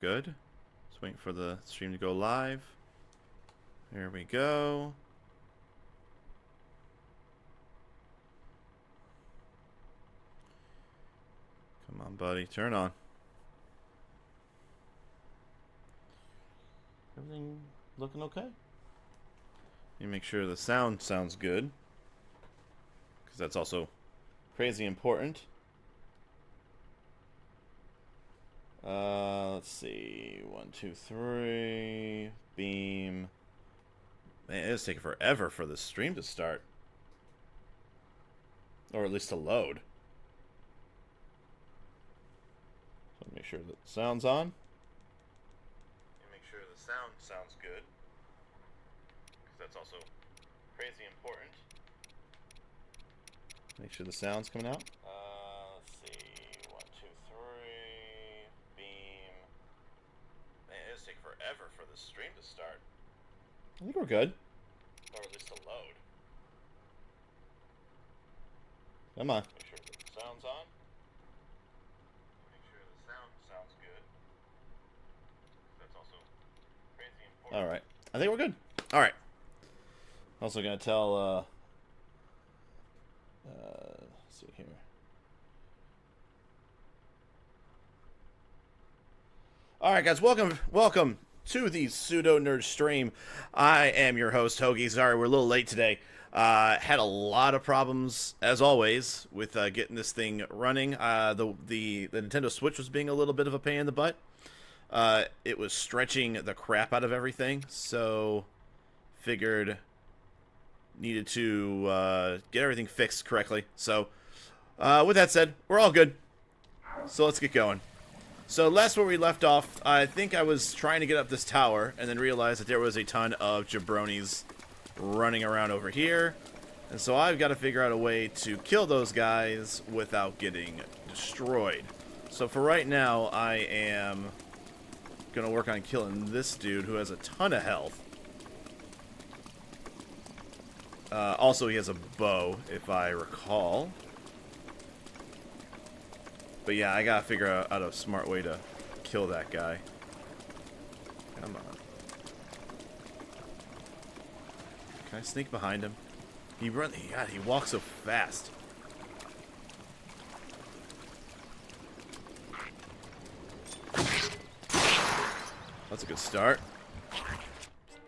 Good. Just waiting for the stream to go live. There we go. Come on, buddy. Turn on. Everything looking okay? You make sure the sound sounds good, because that's also crazy important. Let's see. 1, 2, 3. Beam. Man, it's taking forever for the stream to start. Or at least to load. So make sure that the sound's on. And make sure the sound sounds good, because that's also crazy important. Make sure the sound's coming out. Let's see. 1, 2, 3. Beam. Man, it's taking forever for the stream to start. I think we're good. Or at least to load. Come on. Make sure the sound's on. Make sure the sound sounds good. That's also crazy important. Alright. I think we're good. Alright. Also gonna tell, let's see here. Alright guys, welcome to the Pseudo Nerd stream. I am your host, Hoagie. Sorry, we're a little late today. Had a lot of problems, as always, with getting this thing running. The Nintendo Switch was being a little bit of a pain in the butt. It was stretching the crap out of everything, so figured needed to get everything fixed correctly. So, with that said, we're all good. So let's get going. So last where we left off, I think I was trying to get up this tower and then realized that there was a ton of jabronis running around over here. And so I've got to figure out a way to kill those guys without getting destroyed. So for right now, I am going to work on killing this dude who has a ton of health. Also, he has a bow, if I recall. But yeah, I gotta figure out a smart way to kill that guy. Come on. Can I sneak behind him? God, he walks so fast. That's a good start.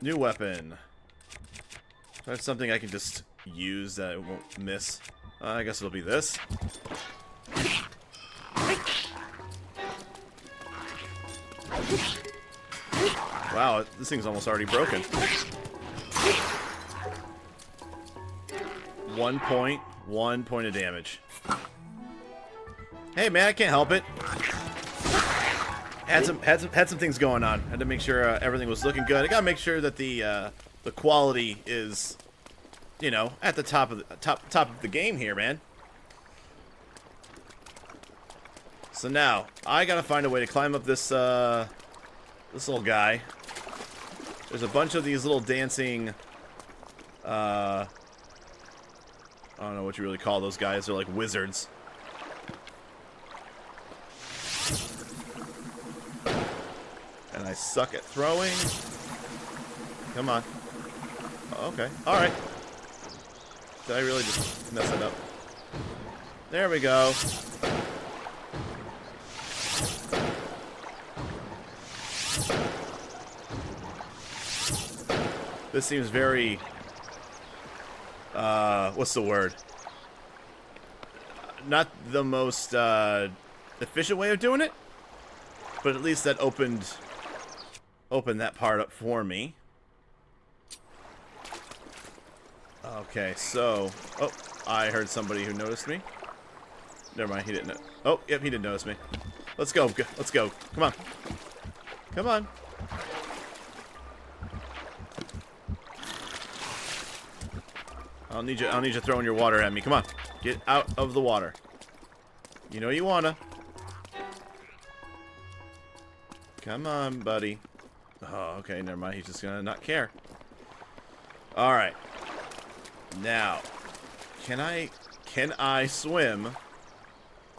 New weapon. That's something I can just use that it won't miss. I guess it'll be this. Wow, this thing's almost already broken. 1 point of damage. Hey man, I can't help it. Had some things going on. Had to make sure everything was looking good. I gotta make sure that the quality is, you know, at the top of the game here, man. So now I gotta find a way to climb up this this little guy. There's a bunch of these little dancing, I don't know what you really call those guys. They're like wizards. And I suck at throwing. Come on. Oh, okay. Alright. Did I really just mess it up? There we go. This seems very, what's the word? Not the most, efficient way of doing it, but at least that opened that part up for me. Okay, so, oh, I heard somebody who noticed me. Never mind, he didn't know. Oh, yep, he didn't notice me. Let's go, let's go. Come on. Come on. I don't need you throwing your water at me. Come on. Get out of the water. You know you wanna. Come on, buddy. Oh, okay, never mind. He's just gonna not care. Alright. Now, can I swim?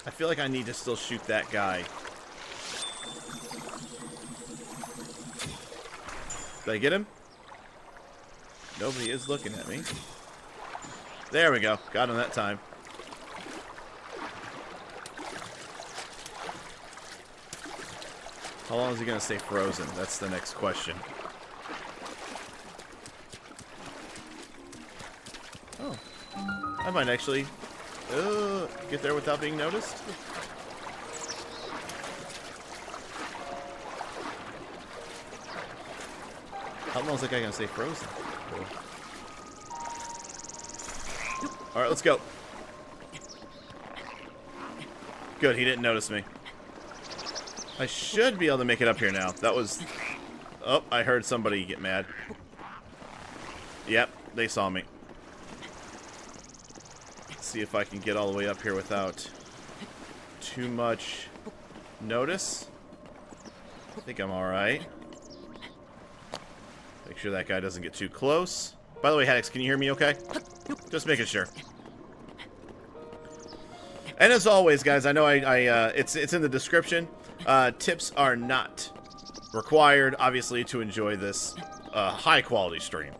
I feel like I need to still shoot that guy. Did I get him? Nobody is looking at me. There we go. Got him that time. How long is he going to stay frozen? That's the next question. Oh. I might actually get there without being noticed. How long is that guy going to stay frozen? Cool. Alright, let's go. Good, he didn't notice me. I should be able to make it up here now. That was... Oh, I heard somebody get mad. Yep, they saw me. Let's see if I can get all the way up here without too much notice. I think I'm alright. Make sure that guy doesn't get too close. By the way, Haddix, can you hear me okay? Just making sure. And as always, guys, I know it's in the description. Tips are not required, obviously, to enjoy this high-quality stream.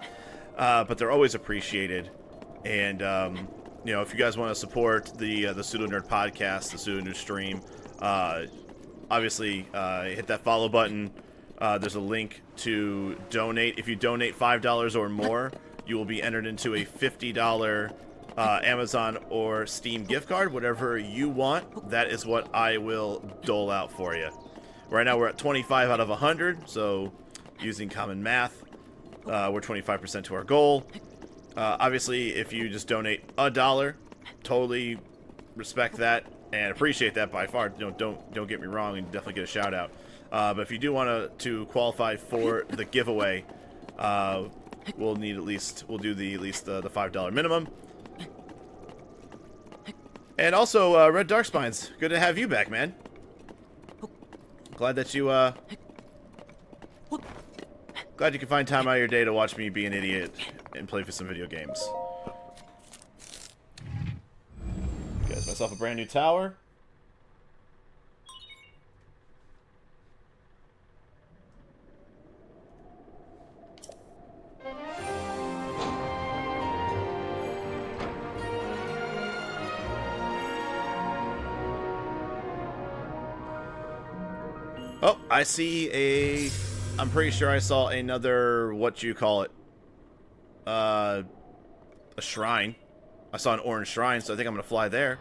But they're always appreciated. And, you know, if you guys want to support the Pseudo Nerd podcast, the Pseudo Nerd stream, obviously, hit that follow button. There's a link to donate. If you donate $5 or more, you will be entered into a $50 Amazon or Steam gift card. Whatever you want, that is what I will dole out for you. Right now we're at 25 out of 100, so using common math, we're 25% to our goal. Obviously, if you just donate $1, totally respect that and appreciate that by far. Don't get me wrong, and definitely get a shout out. But if you do want to qualify for the giveaway, we'll do at least the $5 minimum. And also, Red Darkspines, good to have you back, man. Glad that you glad you can find time out of your day to watch me be an idiot and play for some video games. Got myself a brand new tower. Oh, I see I'm pretty sure I saw another, what you call it, a shrine. I saw an orange shrine, so I think I'm going to fly there.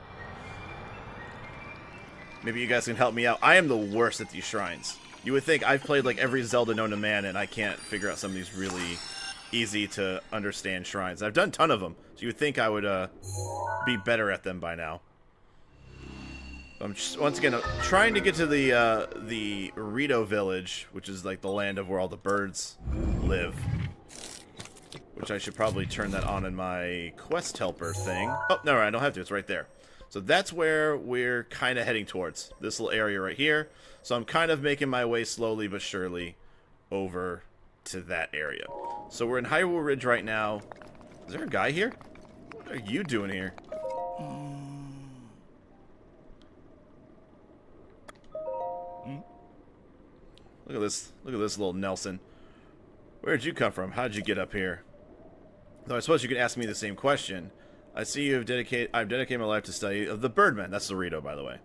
Maybe you guys can help me out. I am the worst at these shrines. You would think I've played like every Zelda known to man, and I can't figure out some of these really easy to understand shrines. I've done a ton of them, so you would think I would be better at them by now. I'm just, once again, trying to get to the Rito village, which is like the land of where all the birds live. Which I should probably turn that on in my quest helper thing. Oh, no, I don't have to. It's right there. So that's where we're kind of heading towards. This little area right here. So I'm kind of making my way slowly but surely over to that area. So we're in Hyrule Ridge right now. Is there a guy here? What are you doing here? Look at this little Nelson. Where'd you come from? How'd you get up here? Though I suppose you could ask me the same question. I see I've dedicated my life to study of the Birdmen. That's the Rito, by the way.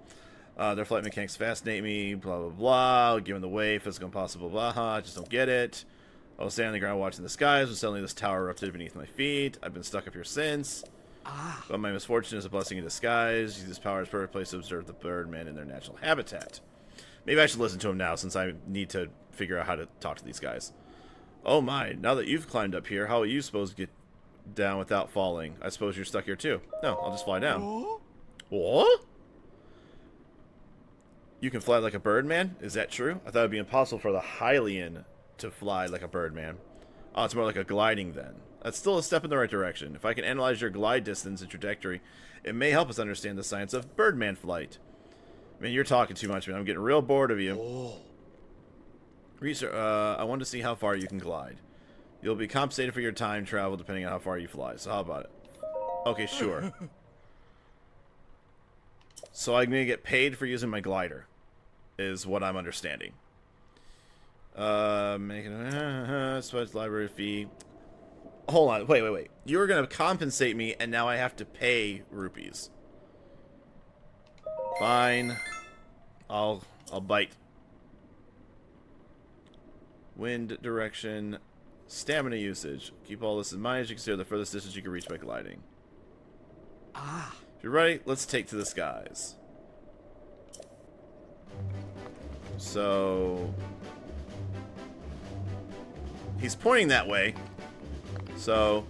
Their flight mechanics fascinate me, blah, blah, blah. Given the way, physical impossible, blah, I just don't get it. I was standing on the ground watching the skies when suddenly this tower erupted beneath my feet. I've been stuck up here since. But my misfortune is a blessing in disguise. Use this power as perfect place to observe the Birdmen in their natural habitat. Maybe I should listen to him now, since I need to figure out how to talk to these guys. Oh my, now that you've climbed up here, how are you supposed to get down without falling? I suppose you're stuck here too. No, I'll just fly down. What? You can fly like a birdman? Is that true? I thought it would be impossible for the Hylian to fly like a birdman. Oh, it's more like a gliding then. That's still a step in the right direction. If I can analyze your glide distance and trajectory, it may help us understand the science of birdman flight. Man, you're talking too much, man. I'm getting real bored of you. Research, I want to see how far you can glide. You'll be compensated for your time travel depending on how far you fly. So how about it? Okay, sure. So I'm going to get paid for using my glider, is what I'm understanding. Special library fee. Hold on. Wait. You were going to compensate me, and now I have to pay rupees. Fine. I'll bite. Wind direction. Stamina usage. Keep all this in mind as you consider the furthest distance you can reach by gliding. Ah. If you're ready, let's take to the skies. So... he's pointing that way. So...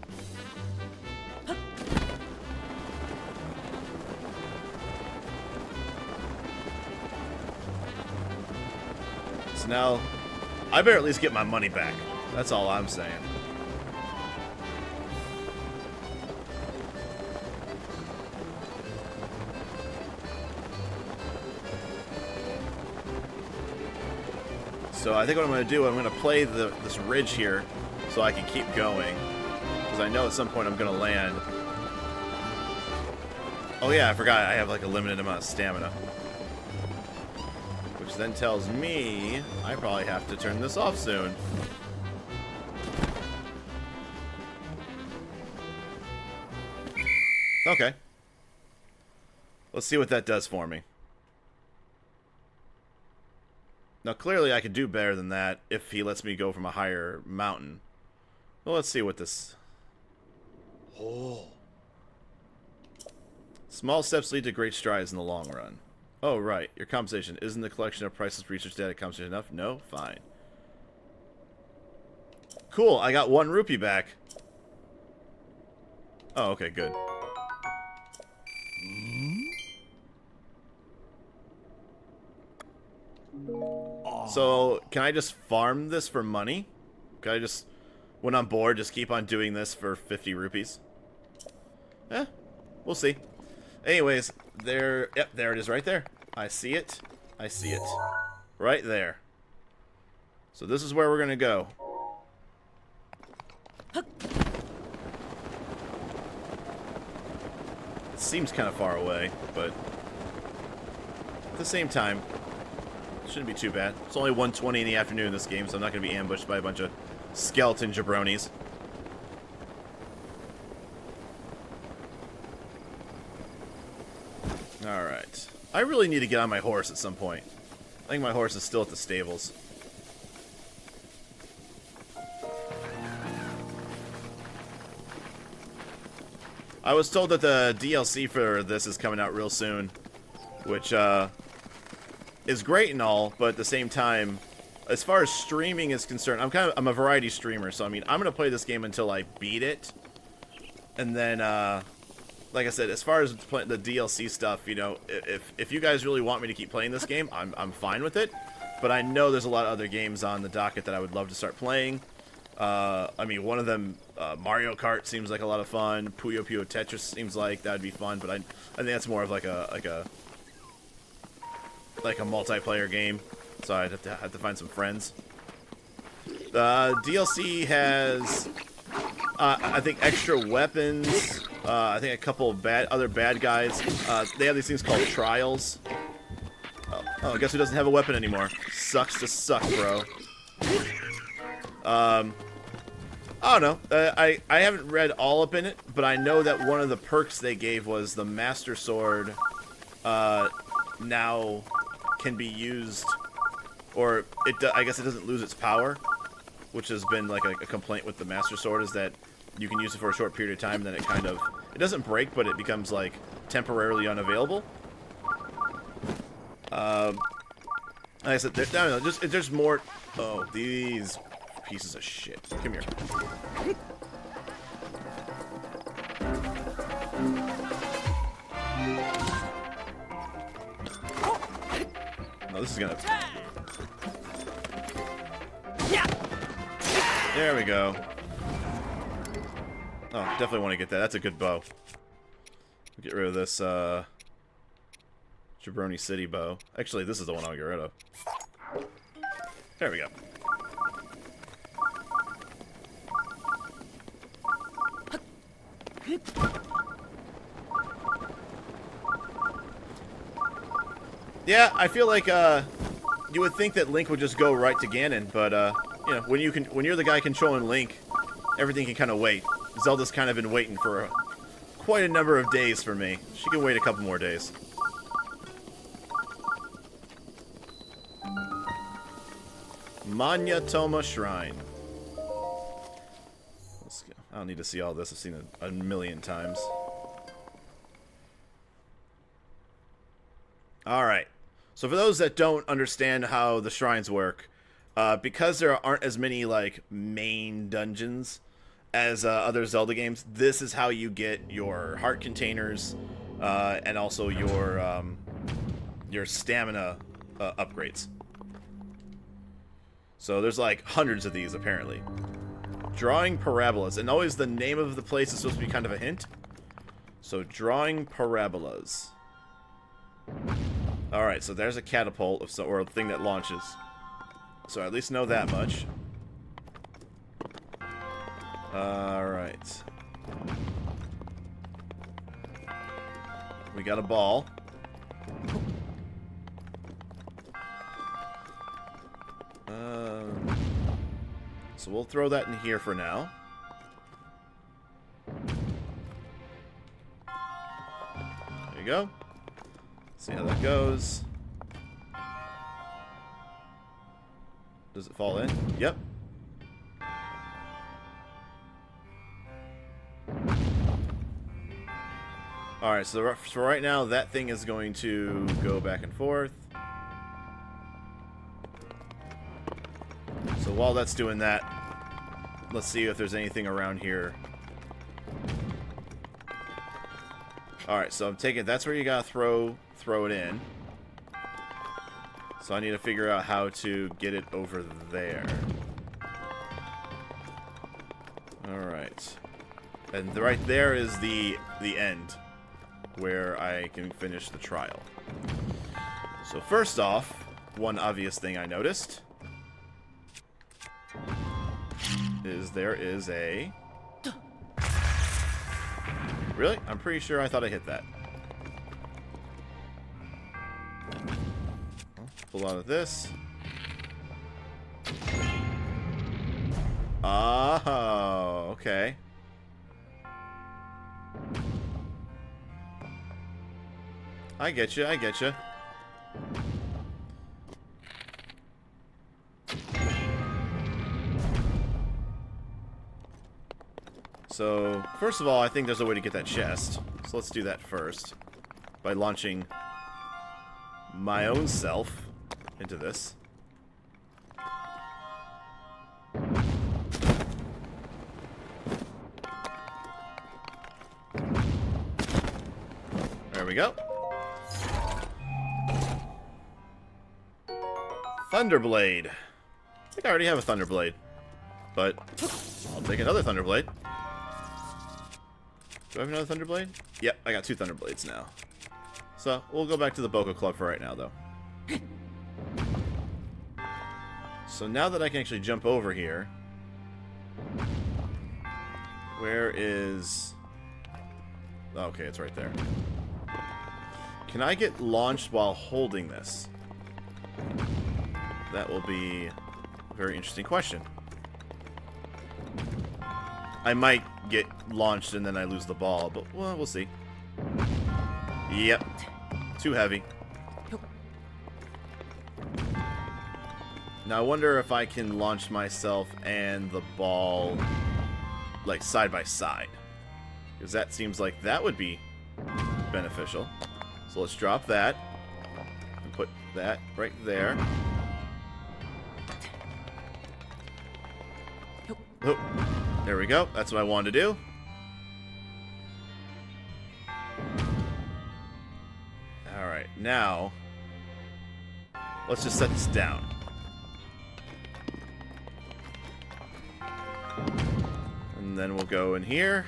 so now... I better at least get my money back. That's all I'm saying. So I think what I'm going to do, I'm going to play this ridge here so I can keep going. Because I know at some point I'm going to land. Oh yeah, I forgot I have like a limited amount of stamina. Which then tells me I probably have to turn this off soon. Okay. Let's see what that does for me. Now, clearly I could do better than that if he lets me go from a higher mountain. Well, let's see what this... Oh. Small steps lead to great strides in the long run. Oh, right. Your compensation. Isn't the collection of priceless research data compensation enough? No? Fine. Cool. I got 1 rupee back. Oh, okay. Good. So, can I just farm this for money? Can I just, when I'm bored, just keep on doing this for 50 rupees? Eh, we'll see. Anyways, there, yep, there it is right there. I see it. I see it. Right there. So this is where we're going to go. It seems kind of far away, but at the same time, shouldn't be too bad. It's only 1:20 in the afternoon in this game, so I'm not going to be ambushed by a bunch of skeleton jabronis. Alright. I really need to get on my horse at some point. I think my horse is still at the stables. I was told that the DLC for this is coming out real soon, which, is great and all, but at the same time, as far as streaming is concerned, I'm a variety streamer, so I mean, I'm gonna play this game until I beat it, and then, like I said, as far as the DLC stuff, you know, if you guys really want me to keep playing this game, I'm fine with it, but I know there's a lot of other games on the docket that I would love to start playing. I mean, one of them, Mario Kart seems like a lot of fun. Puyo Puyo Tetris seems like that would be fun, but I think that's more of like a multiplayer game, so I'd have to find some friends. The DLC has, I think, extra weapons. I think a couple of other bad guys. They have these things called trials. Oh, guess who doesn't have a weapon anymore? Sucks to suck, bro. I don't know. I haven't read all up in it, but I know that one of the perks they gave was the Master Sword now can be used, or I guess it doesn't lose its power, which has been like a complaint with the Master Sword, is that you can use it for a short period of time, and then it doesn't break, but it becomes like temporarily unavailable. Like I said, I don't know, there's more. Oh, these pieces of shit. Come here. No, this is gonna... There we go. Oh, definitely want to get that. That's a good bow. Get rid of this, Jabroni City bow. Actually, this is the one I'll get rid of. There we go. Yeah, I feel like, you would think that Link would just go right to Ganon, but, you know, when you're the guy controlling Link, everything can kind of wait. Zelda's kind of been waiting for quite a number of days for me. She can wait a couple more days. Manyatoma Shrine. Let's go. I don't need to see all this. I've seen it a million times. Alright. So for those that don't understand how the shrines work, because there aren't as many, like, main dungeons as other Zelda games, this is how you get your heart containers and also your stamina upgrades. So there's like hundreds of these apparently. Drawing parabolas, and always the name of the place is supposed to be kind of a hint. So drawing parabolas. All right, so there's a catapult or a thing that launches. So I at least know that much. All right. We got a ball. So we'll throw that in here for now. There you go. See how that goes. Does it fall in? Yep. Alright, so for right now, that thing is going to go back and forth. So while that's doing that, let's see if there's anything around here. Alright, so I'm taking... That's where you gotta throw it in. So I need to figure out how to get it over there. Alright. And right there is the end, where I can finish the trial. So first off, one obvious thing I noticed is there is a... Really? I'm pretty sure I thought I hit that. Pull out of this. Oh, okay. I get you, I get you. So, first of all, I think there's a way to get that chest. So let's do that first. By launching my own self into this. There we go. Thunderblade. I think I already have a Thunderblade. But I'll take another Thunderblade. Do I have another Thunderblade? Yep, I got 2 Thunderblades now. So, we'll go back to the Boko Club for right now, though. So now that I can actually jump over here... Where is... Okay, it's right there. Can I get launched while holding this? That will be a very interesting question. I might get launched and then I lose the ball, but well, we'll see. Yep. Too heavy. Now I wonder if I can launch myself and the ball like side by side. Because that seems like that would be beneficial. So let's drop that. And put that right there. Oh, there we go. That's what I wanted to do. Alright, now let's just set this down. And then we'll go in here.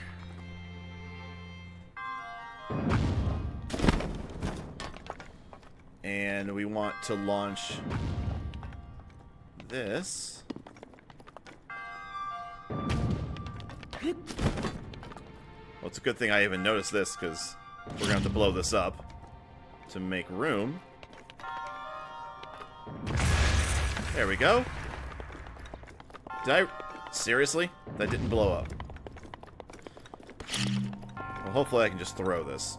And we want to launch this. Well, it's a good thing I even noticed this, because we're going to have to blow this up to make room. There we go. Did I... Seriously? That didn't blow up. Well, hopefully I can just throw this.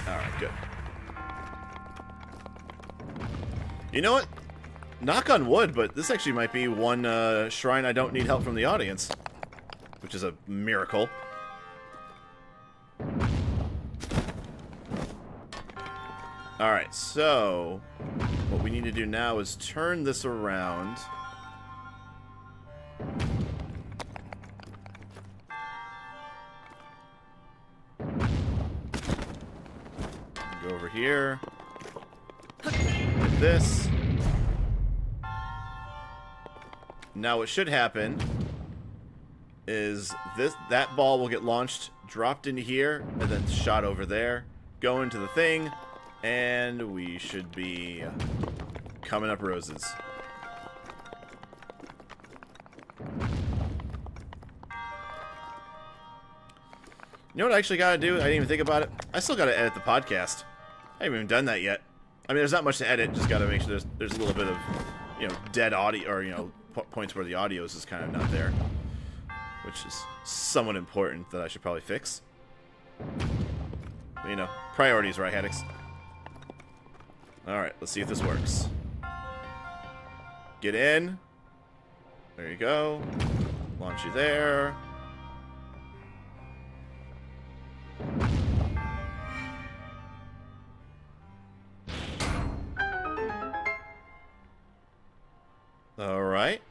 Alright, good. You know what? Knock on wood, but this actually might be one shrine I don't need help from the audience. Which is a miracle. Alright, so... what we need to do now is turn this around. Go over here. Like this. Now what should happen is that ball will get launched, dropped into here, and then shot over there, go into the thing, and we should be coming up roses. You know what I actually gotta do? I didn't even think about it. I still gotta edit the podcast. I haven't even done that yet. I mean, there's not much to edit. Just gotta make sure there's a little bit of, you know, dead audio, or, you know, points where the audio is just kind of not there, which is somewhat important that I should probably fix. But, you know, priorities, right, Haddix? Alright, let's see if this works. Get in. There you go. Launch you there. Alright.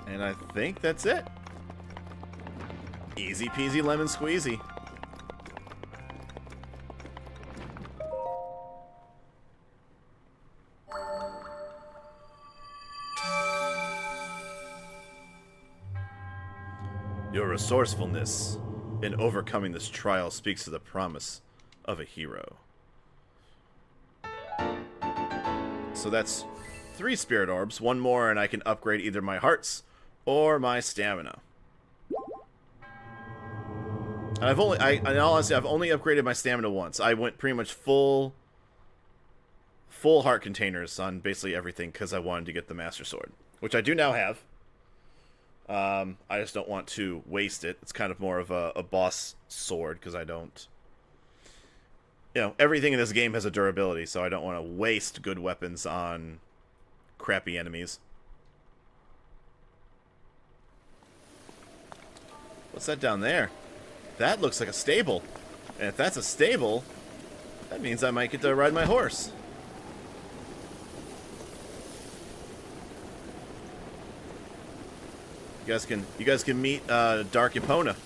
And I think that's it. Easy peasy lemon squeezy. Your resourcefulness in overcoming this trial speaks to the promise of a hero. So that's 3 spirit orbs, 1 more, and I can upgrade either my hearts or my stamina. And in all honesty, I've only upgraded my stamina once. I went pretty much full heart containers on basically everything because I wanted to get the Master Sword, which I do now have. I just don't want to waste it. It's kind of more of a boss sword because I don't... You know, everything in this game has a durability, so I don't want to waste good weapons on crappy enemies. What's that down there? That looks like a stable. And if that's a stable, that means I might get to ride my horse. You guys can meet Dark Epona.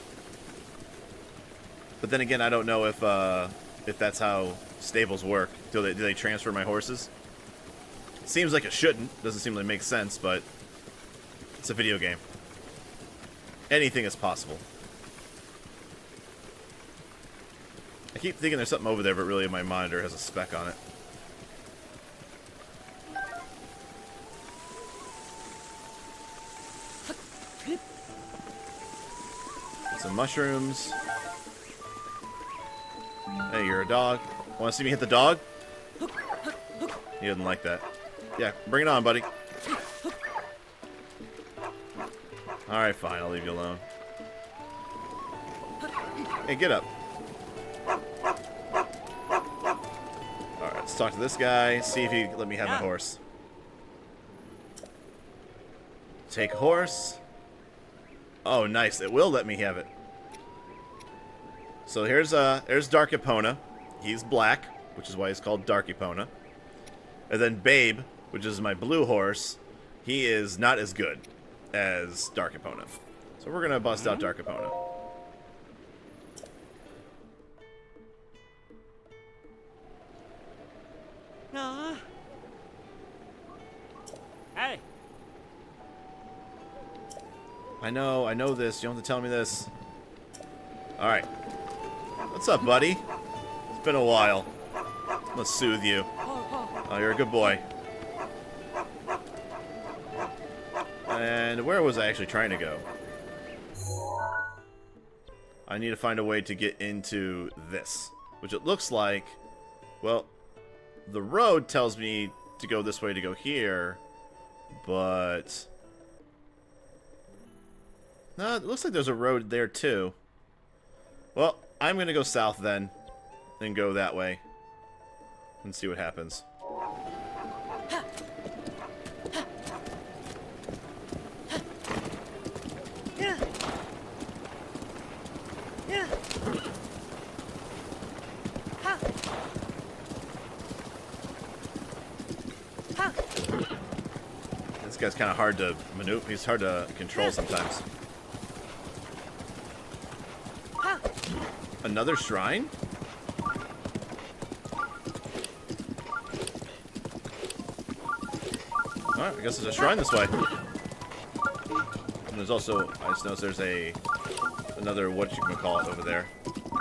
But then again, I don't know if that's how stables work. Do they transfer my horses? Seems like it shouldn't. Doesn't seem to make sense, but it's a video game. Anything is possible. I keep thinking there's something over there, but really my monitor has a speck on it. Some mushrooms. Hey, you're a dog. Want to see me hit the dog? He doesn't like that. Yeah, bring it on, buddy. Alright, fine. I'll leave you alone. Hey, get up. Alright, let's talk to this guy. See if he can let me have my horse. Take horse. Oh, nice. It will let me have it. So there's Dark Epona. He's black, which is why he's called Dark Epona. And then Babe, which is my blue horse. He is not as good as Dark Epona. So we're gonna bust out Dark Epona. Hey. I know this. You don't have to tell me this. Alright. What's up, buddy? It's been a while. I'm gonna soothe you. Oh, you're a good boy. And where was I actually trying to go? I need to find a way to get into this. which it looks like, well, the road tells me to go this way to go here, but no, it looks like there's a road there too. Well, I'm gonna go south then, and go that way, and see what happens. This guy's kind of hard to maneuver. He's hard to control sometimes. Another shrine? Alright, I guess there's a shrine this way. And there's also, I just noticed there's another, what you can call it over there.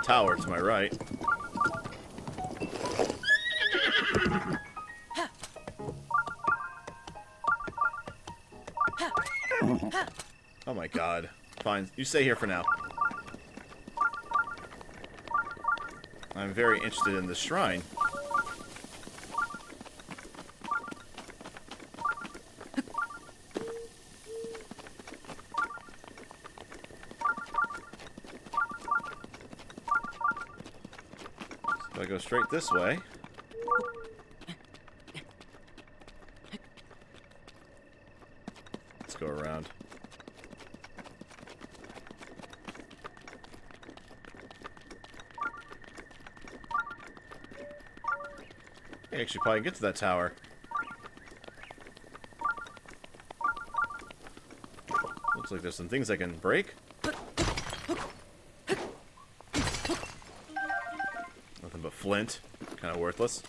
Tower to my right. Oh my god. Fine, you stay here for now. I'm very interested in this shrine. So I go straight this way. Let's go around. I actually probably get to that tower. Looks like there's some things I can break. Nothing but flint. Kind of worthless.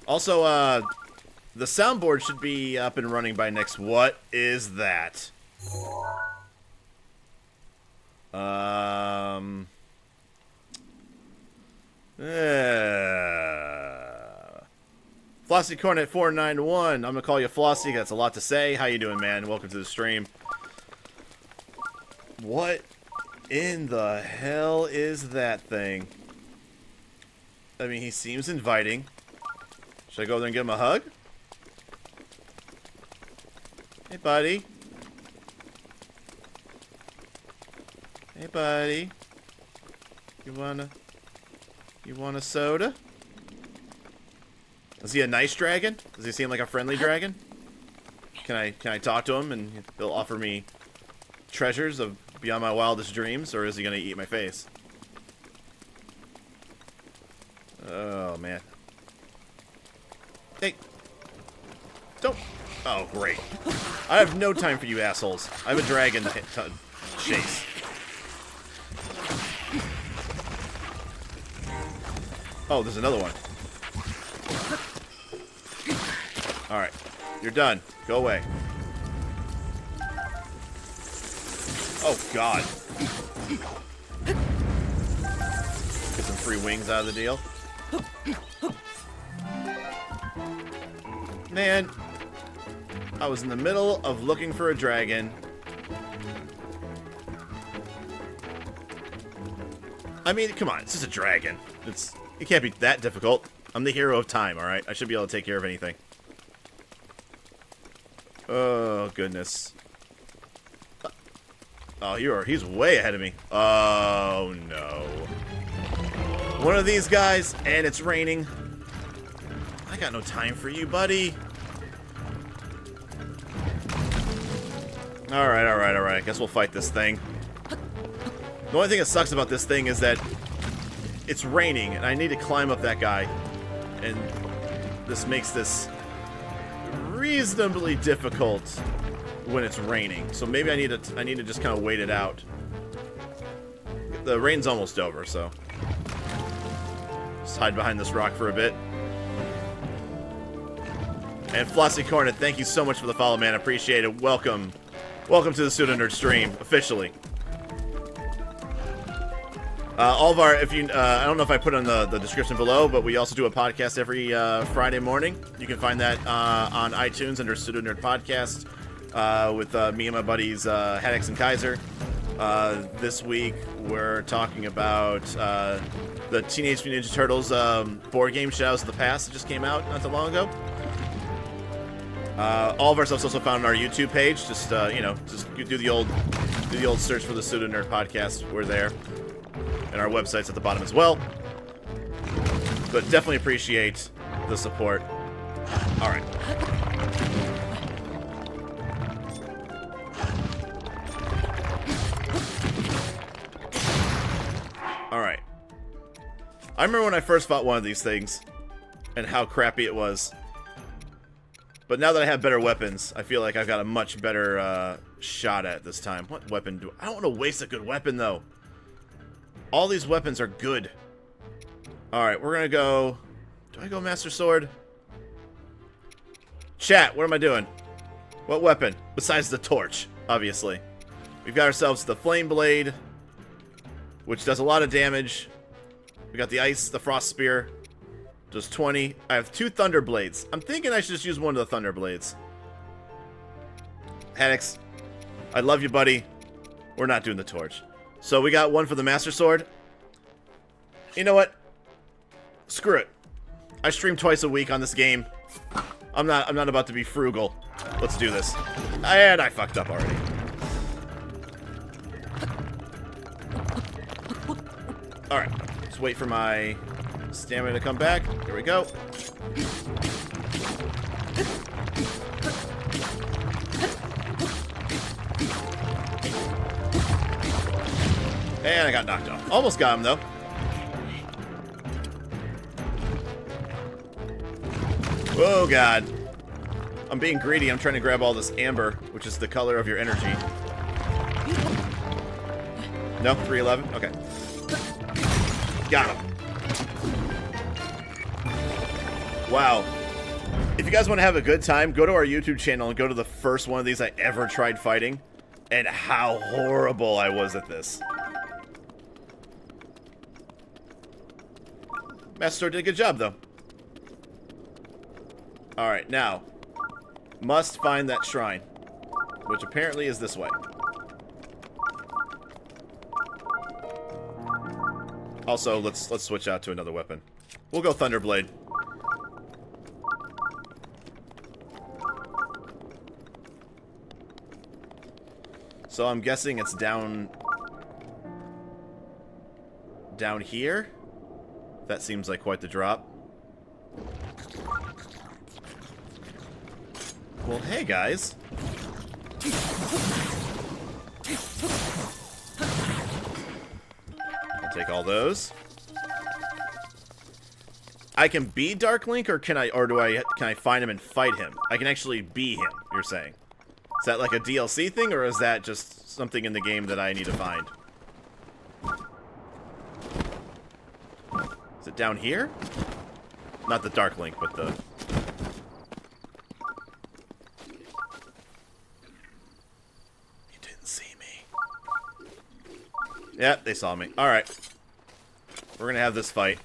Also, the soundboard should be up and running by next. What is that? Flossy Cornet 491. I'm gonna call you Flossy. That's a lot to say. How you doing, man? Welcome to the stream. What in the hell is that thing? I mean, he seems inviting. Should I go there and give him a hug? Hey, buddy. Hey, buddy. You want a soda? Is he a nice dragon? Does he seem like a friendly dragon? Can I talk to him and he'll offer me treasures of beyond my wildest dreams, or is he gonna eat my face? Oh man. Hey. Don't. Oh great. I have no time for you assholes. I have a dragon to chase. Oh, there's another one. Alright. You're done. Go away. Oh, God. Get some free wings out of the deal. Man. I was in the middle of looking for a dragon. I mean, come on. It's just a dragon. It can't be that difficult. I'm the hero of time, alright? I should be able to take care of anything. Oh, goodness. Oh, he's way ahead of me. Oh, no. One of these guys, and it's raining. I got no time for you, buddy. Alright. I guess we'll fight this thing. The only thing that sucks about this thing is that it's raining, and I need to climb up that guy. And this makes this reasonably difficult when it's raining. So maybe I need to just kind of wait it out. The rain's almost over, so just hide behind this rock for a bit. And Flossy Cornet, thank you so much for the follow, man. Appreciate it. Welcome to the Pseudo Nerd stream officially. All of our, I don't know if I put on the description below, but we also do a podcast every Friday morning. You can find that on iTunes under Pseudo Nerd Podcast with me and my buddies Haddix and Kaiser. This week we're talking about the Teenage Mutant Ninja Turtles board game Shadows of the Past that just came out not too long ago. All of our stuff's also found on our YouTube page. Just just do the old search for the Pseudo Nerd Podcast. We're there, and our website's at the bottom as well. But definitely appreciate the support. All right. Alright. I remember when I first fought one of these things and how crappy it was. But now that I have better weapons, I feel like I've got a much better shot at it this time. What weapon do I don't want to waste a good weapon, though. All these weapons are good. Alright, we're going to go... Do I go Master Sword? Chat, what am I doing? What weapon? Besides the torch, obviously. We've got ourselves the Flame Blade, which does a lot of damage. We got the Ice, the Frost Spear, does 20. I have 2 Thunder Blades. I'm thinking I should just use one of the Thunder Blades. Haddix, I love you, buddy. We're not doing the torch. So we got one for the Master Sword. You know what? Screw it. I stream twice a week on this game. I'm not about to be frugal. Let's do this. And I fucked up already. Alright, let's wait for my stamina to come back. Here we go. And I got knocked off. Almost got him, though. Oh, God. I'm being greedy. I'm trying to grab all this amber, which is the color of your energy. No? 311? Okay. Got him. Wow. If you guys want to have a good time, go to our YouTube channel and go to the first one of these I ever tried fighting, and how horrible I was at this. Master did a good job, though. Alright, now. Must find that shrine, which apparently is this way. Also, let's switch out to another weapon. We'll go Thunderblade. So I'm guessing it's down here. That seems like quite the drop. Well, hey guys. I'll take all those. I can be Dark Link, or can I find him and fight him? I can actually be him, you're saying. Is that like a DLC thing, or is that just something in the game that I need to find? Is it down here? Not the Dark Link, but the... You didn't see me. Yeah, they saw me. Alright. We're gonna have this fight.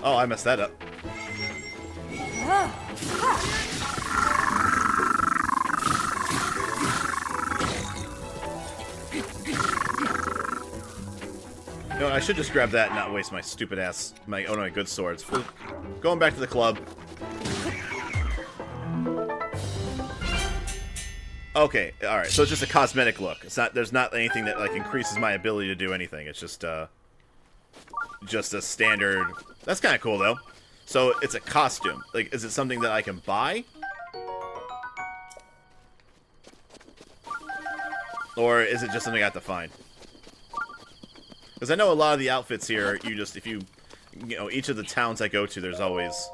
Oh, I messed that up. You know, I should just grab that and not waste my stupid ass, my good swords. Going back to the club. Okay, alright, so it's just a cosmetic look. It's not, there's not anything that, like, increases my ability to do anything. It's just a standard... That's kind of cool, though. So, it's a costume. Like, is it something that I can buy? Or is it just something I have to find? Because I know a lot of the outfits here, you know, each of the towns I go to, there's always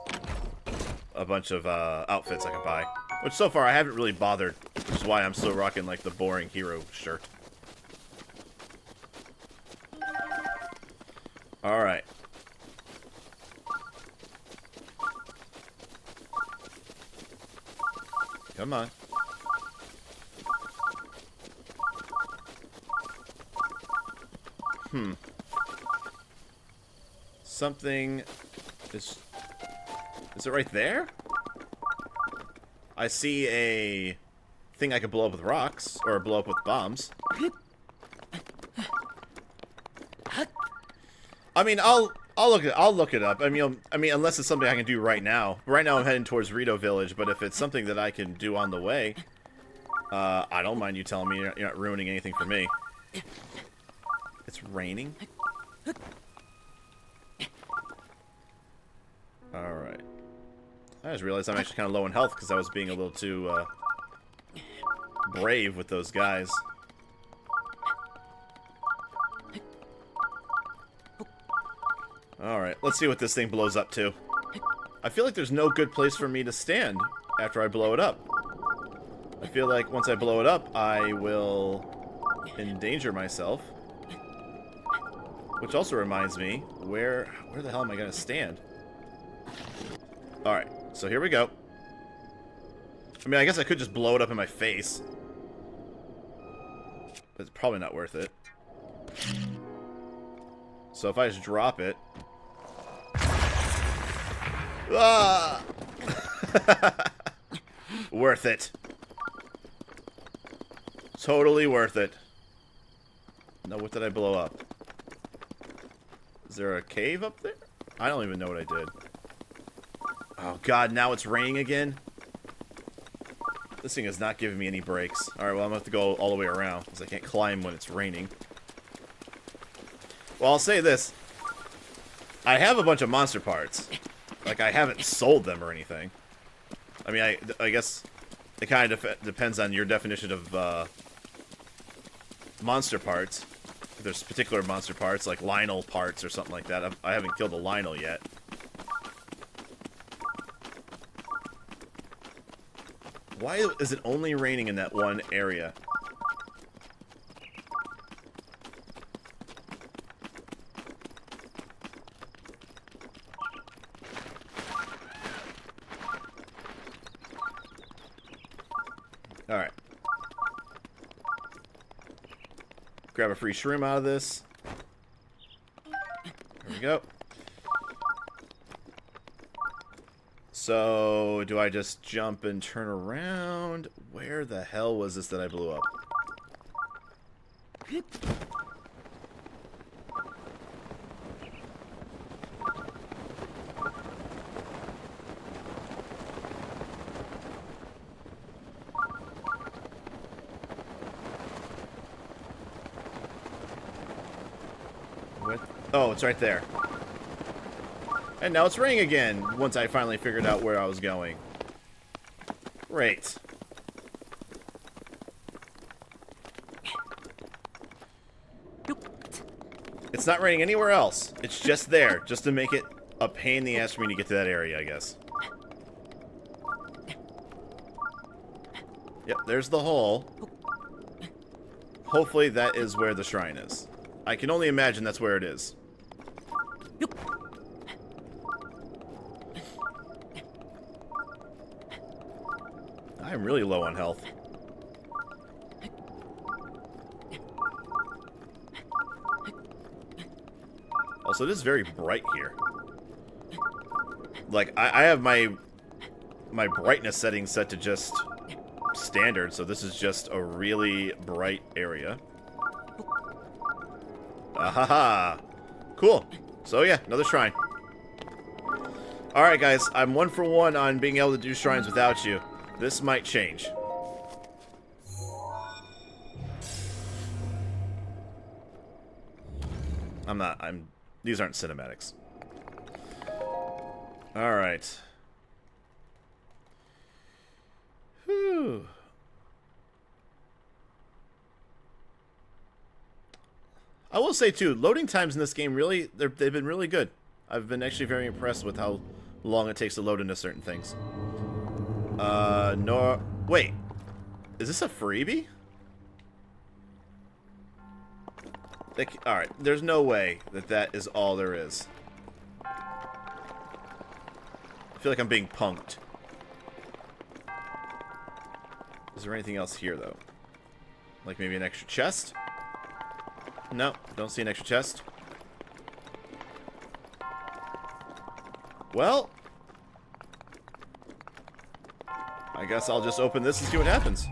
a bunch of outfits I can buy. Which, so far, I haven't really bothered. Which is why I'm still rocking, like, the boring hero shirt. Alright. Come on. Something is it right there? I see a thing I could blow up with rocks or blow up with bombs. I mean, I'll look it up. I mean, unless it's something I can do right now. Right now, I'm heading towards Rito Village, but if it's something that I can do on the way, I don't mind you telling me. You're not ruining anything for me. It's raining. All right. I just realized I'm actually kind of low in health because I was being a little too brave with those guys. Alright, let's see what this thing blows up to. I feel like there's no good place for me to stand after I blow it up. I feel like once I blow it up, I will endanger myself. Which also reminds me, where the hell am I going to stand? Alright, so here we go. I mean, I guess I could just blow it up in my face. But it's probably not worth it. So if I just drop it... Ah! Worth it. Totally worth it. Now, what did I blow up? Is there a cave up there? I don't even know what I did. Oh god, now it's raining again? This thing is not giving me any breaks. Alright, well I'm gonna have to go all the way around, because I can't climb when it's raining. Well, I'll say this. I have a bunch of monster parts. Like, I haven't sold them or anything. I mean, I guess it kind of depends on your definition of monster parts. If there's particular monster parts, like Lionel parts or something like that. I haven't killed a Lionel yet. Why is it only raining in that one area? Alright. Grab a free shroom out of this. There we go. So, do I just jump and turn around? Where the hell was this that I blew up? What? Oh, it's right there. And now it's raining again, once I finally figured out where I was going. Great. It's not raining anywhere else. It's just there, just to make it a pain in the ass for me to get to that area, I guess. Yep, there's the hole. Hopefully that is where the shrine is. I can only imagine that's where it is. I'm really low on health. Also, it is very bright here. Like, I have my brightness setting set to just standard, so this is just a really bright area. Ahaha! Cool. So yeah, another shrine. Alright guys, I'm 1 for 1 on being able to do shrines without you. This might change. These aren't cinematics. Alright. Whew. I will say too, loading times in this game really, they've been really good. I've been actually very impressed with how long it takes to load into certain things. No, wait. Is this a freebie? Alright, there's no way that that is all there is. I feel like I'm being punked. Is there anything else here, though? Like maybe an extra chest? No, don't see an extra chest. Well, I guess I'll just open this and see what happens.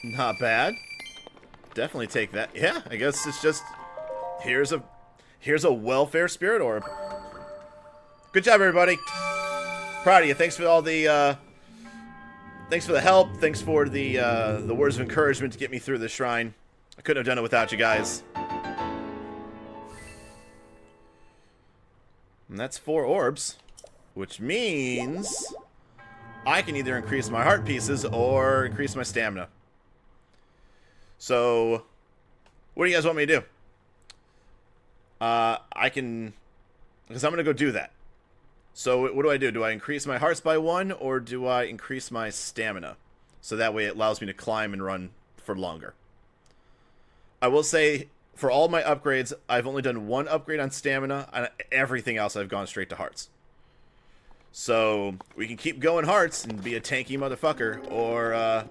Not bad. Definitely take that. Yeah, I guess it's just here's a welfare spirit orb. Good job, everybody. Proud of you. Thanks for all the thanks for the help. Thanks for the words of encouragement to get me through the shrine. I couldn't have done it without you guys. And that's 4 orbs, which means I can either increase my heart pieces or increase my stamina. So, what do you guys want me to do? I can, because I'm going to go do that. So, what do? Do I increase my hearts by 1, or do I increase my stamina? So that way it allows me to climb and run for longer. I will say, for all my upgrades, I've only done 1 upgrade on stamina, and everything else I've gone straight to hearts. So, we can keep going hearts and be a tanky motherfucker, or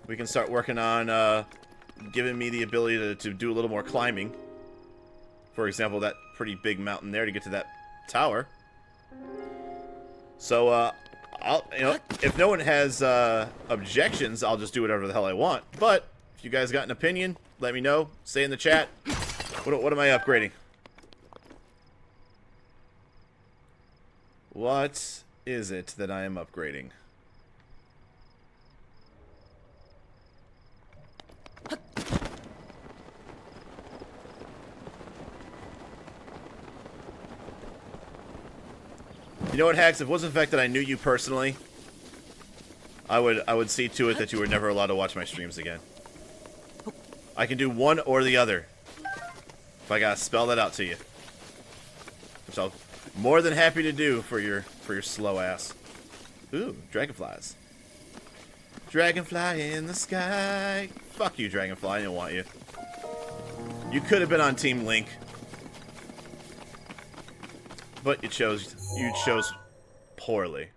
we can start working on giving me the ability to do a little more climbing. For example, that pretty big mountain there to get to that tower. So, if no one has objections, I'll just do whatever the hell I want. But if you guys got an opinion, let me know. Say in the chat. What am I upgrading? What is it that I am upgrading? You know what, Hax? If it wasn't the fact that I knew you personally, I would see to it that you were never allowed to watch my streams again. I can do one or the other. If I gotta spell that out to you. Which I'll more than happy to do for your slow ass. Ooh, dragonflies. Dragonfly in the sky. Fuck you, dragonfly. I didn't want you. You could have been on Team Link. But you chose poorly.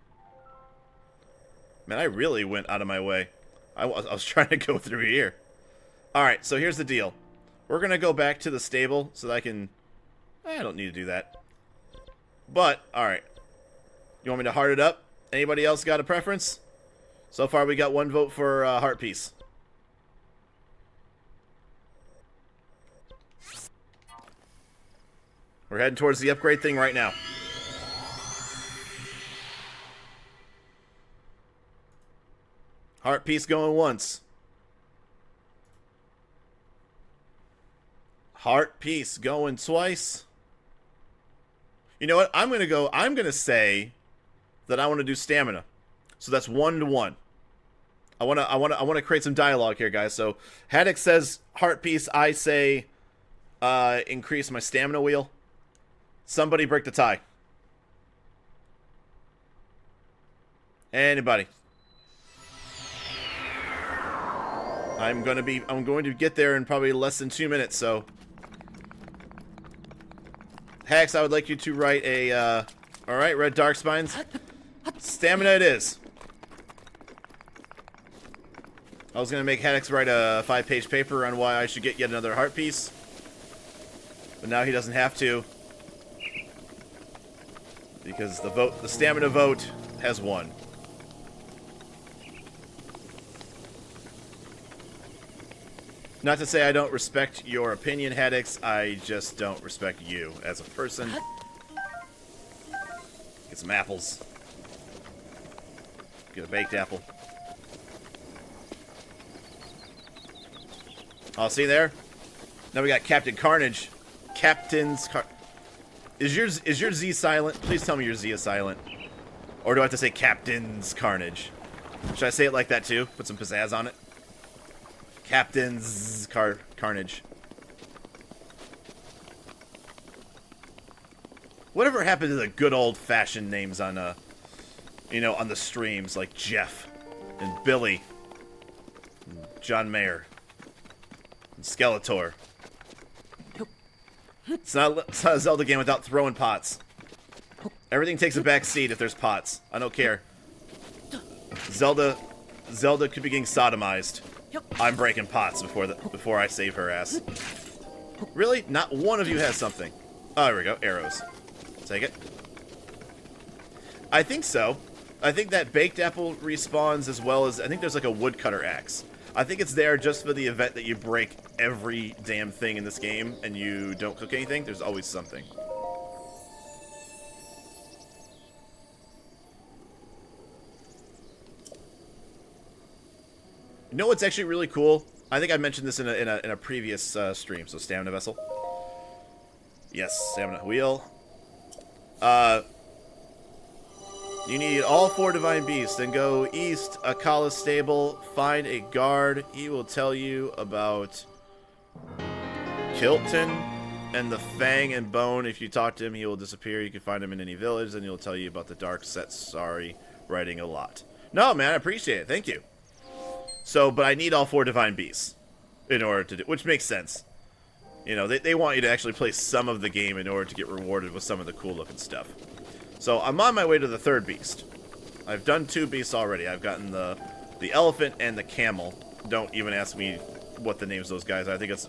Man, I really went out of my way. I was trying to go through here. Alright, so here's the deal. We're going to go back to the stable so that I can... I don't need to do that. But, alright. You want me to heart it up? Anybody else got a preference? So far we got 1 vote for heart piece. We're heading towards the upgrade thing right now. Heart piece going once. Heart piece going twice. You know what? I'm gonna say that I want to do stamina. So that's 1 to 1. I wanna create some dialogue here, guys. So Haddock says heart piece, I say increase my stamina wheel. Somebody break the tie. Anybody. I'm going to get there in probably less than 2 minutes, so. Hax, I would like you to write a, alright, Red Dark Spines. Stamina it is. I was going to make Haddox write a 5-page paper on why I should get yet another heart piece. But now he doesn't have to. Because the stamina vote has won. Not to say I don't respect your opinion, Haddix. I just don't respect you as a person. Get some apples. Get a baked apple. Oh, see there? Now we got Captain Carnage. Is your Z silent? Please tell me your Z is silent. Or do I have to say Captain's Carnage? Should I say it like that too? Put some pizzazz on it. Captain's Carnage. Whatever happened to the good old-fashioned names on on the streams, like Jeff and Billy, and John Mayer, and Skeletor. It's not a Zelda game without throwing pots. Everything takes a back seat if there's pots. I don't care. Zelda could be getting sodomized. I'm breaking pots before I save her ass. Really? Not one of you has something. Oh, there we go. Arrows. Take it. I think so. I think that baked apple respawns as well as... I think there's like a woodcutter axe. I think it's there just for the event that you break every damn thing in this game and you don't cook anything. There's always something. You know what's actually really cool? I think I mentioned this in a previous stream. So stamina vessel. Yes, stamina wheel. You need all 4 divine beasts. Then go east, Akala's stable. Find a guard. He will tell you about Kilton and the Fang and Bone. If you talk to him, he will disappear. You can find him in any village, and he'll tell you about the Dark Set. Sorry, writing a lot. No, man, I appreciate it. Thank you. So, but I need all 4 divine beasts in order to do, which makes sense. You know, they want you to actually play some of the game in order to get rewarded with some of the cool looking stuff. So I'm on my way to the 3rd beast. I've done 2 beasts already. I've gotten the elephant and the camel. Don't even ask me what the names of those guys are. I think it's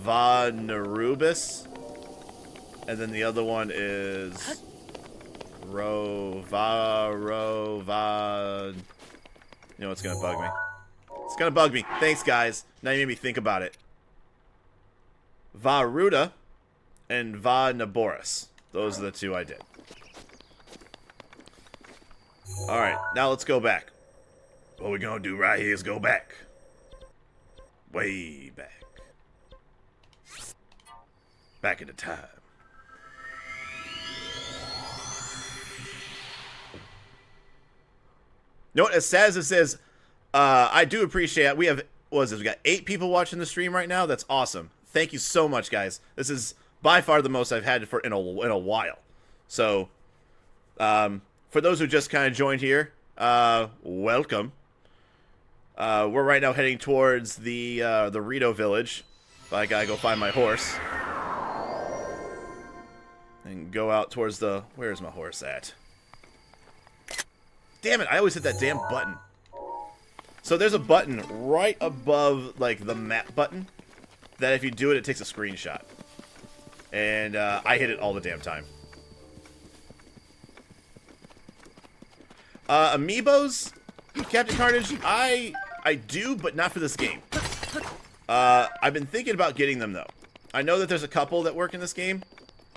Nerubus. And then the other one is You know what's gonna bug me? It's gonna bug me. Thanks, guys. Now you made me think about it. Varuda and Naboris. Those are the 2 I did. Alright, now let's go back. What we're gonna do right here is go back. Way back. Back into time. You know what? As sad as it is, I do appreciate it. We have, what is this? We got 8 people watching the stream right now. That's awesome. Thank you so much, guys. This is by far the most I've had in a while. So, for those who just kind of joined here, welcome. We're right now heading towards the Rito village. But I gotta go find my horse. And go out towards the... Where's my horse at? Damn it, I always hit that damn button. So there's a button right above, like, the map button. That if you do it, it takes a screenshot. And I hit it all the damn time. Amiibos, Captain Carnage, I do, but not for this game. I've been thinking about getting them though. I know that there's a couple that work in this game.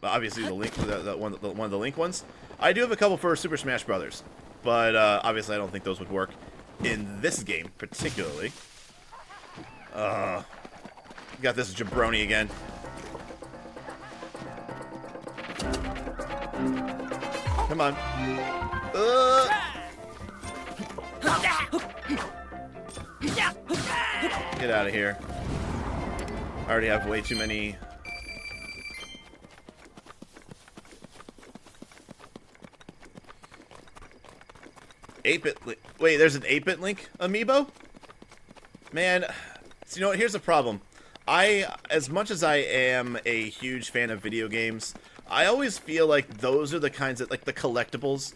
Obviously, the Link, one of the Link ones. I do have a couple for Super Smash Brothers, but obviously, I don't think those would work in this game particularly. Got this jabroni again. Come on. Get out of here. I already have way too many. Wait, there's an 8-bit Link amiibo? Man, so you know what? Here's the problem. As much as I am a huge fan of video games, I always feel like those are the kinds of, like, the collectibles.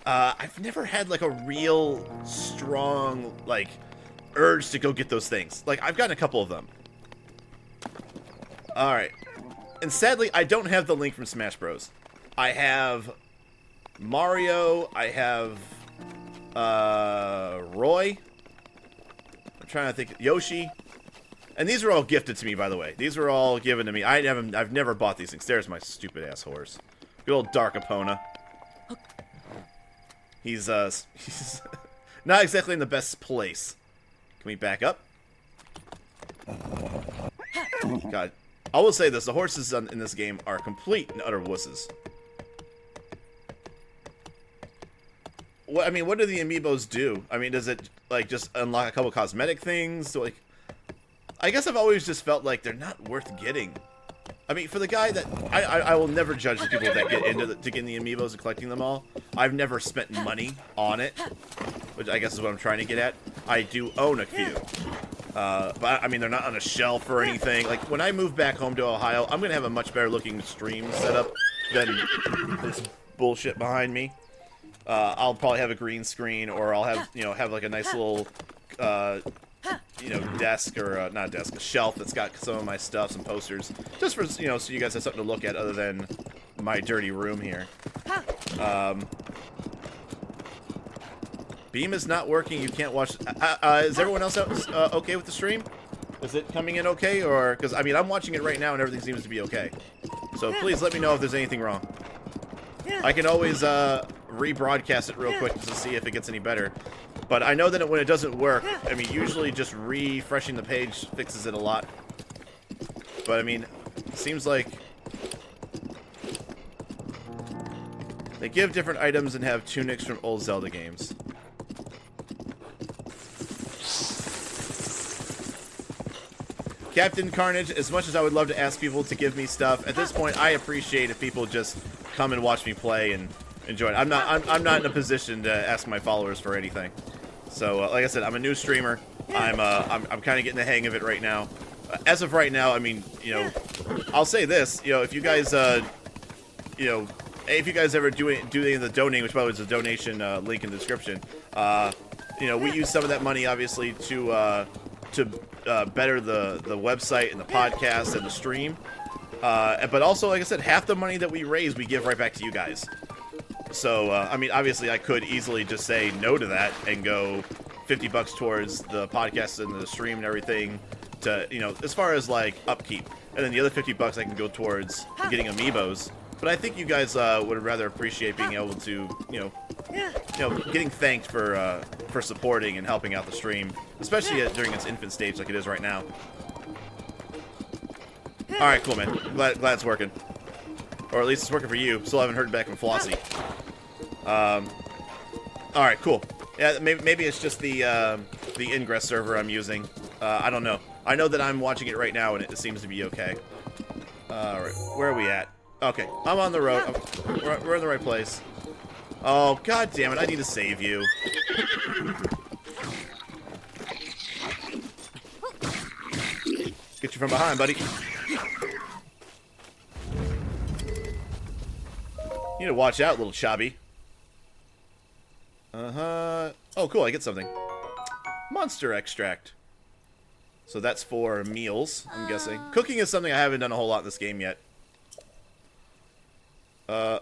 I've never had, like, a real strong, like, urge to go get those things. Like, I've gotten a couple of them. Alright. And sadly, I don't have the Link from Smash Bros. I have Mario, I have, Roy. I'm trying to think. Yoshi. And these were all gifted to me, by the way. These were all given to me. I've never bought these things. There's my stupid ass horse. Good old Dark Epona. He's not exactly in the best place. Can we back up? God. I will say this. The horses in this game are complete and utter wusses. What, I mean, what do the amiibos do? I mean, does it, like, just unlock a couple cosmetic things? Like, I guess I've always just felt like they're not worth getting. I mean, for the guy that... I will never judge the people that get into getting the amiibos and collecting them all. I've never spent money on it, which I guess is what I'm trying to get at. I do own a few. But, I mean, they're not on a shelf or anything. Like, when I move back home to Ohio, I'm going to have a much better looking stream setup than this bullshit behind me. I'll probably have a green screen, or I'll have, have like a nice little, desk or not desk, a shelf that's got some of my stuff, some posters, just for so you guys have something to look at other than my dirty room here. Beam is not working. You can't watch. Is everyone else okay with the stream? Is it coming in okay, or because I mean I'm watching it right now and everything seems to be okay. So please let me know if there's anything wrong. I can always rebroadcast it real quick just to see if it gets any better. But I know that when it doesn't work, I mean, usually just refreshing the page fixes it a lot. But I mean, it seems like they give different items and have tunics from old Zelda games. Captain Carnage, as much as I would love to ask people to give me stuff, at this point I appreciate if people just come and watch me play and enjoy it. I'm not in a position to ask my followers for anything. So like I said, I'm a new streamer. I'm kind of getting the hang of it right now. As of right now, I mean, I'll say this, if you guys if you guys ever do any of the donating, which by the way is a donation link in the description, we use some of that money obviously to better the website and the podcast and the stream. But also, like I said, half the money that we raise, we give right back to you guys. So, I mean, obviously, I could easily just say no to that and go $50 towards the podcast and the stream and everything to, as far as, like, upkeep. And then the other $50 I can go towards getting amiibos. But I think you guys would rather appreciate being able to, getting thanked for supporting and helping out the stream, especially during its infant stage like it is right now. All right, cool, man. Glad it's working, or at least it's working for you. Still haven't heard back from Flossie. All right, cool. Yeah, maybe it's just the ingress server I'm using. I don't know. I know that I'm watching it right now and it seems to be okay. All right, where are we at? Okay, I'm on the road. We're in the right place. Oh, god damn it, I need to save you. Get you from behind, buddy. You need to watch out, little chubby. Uh-huh. Oh, cool, I get something. Monster extract. So that's for meals, I'm guessing. Cooking is something I haven't done a whole lot in this game yet.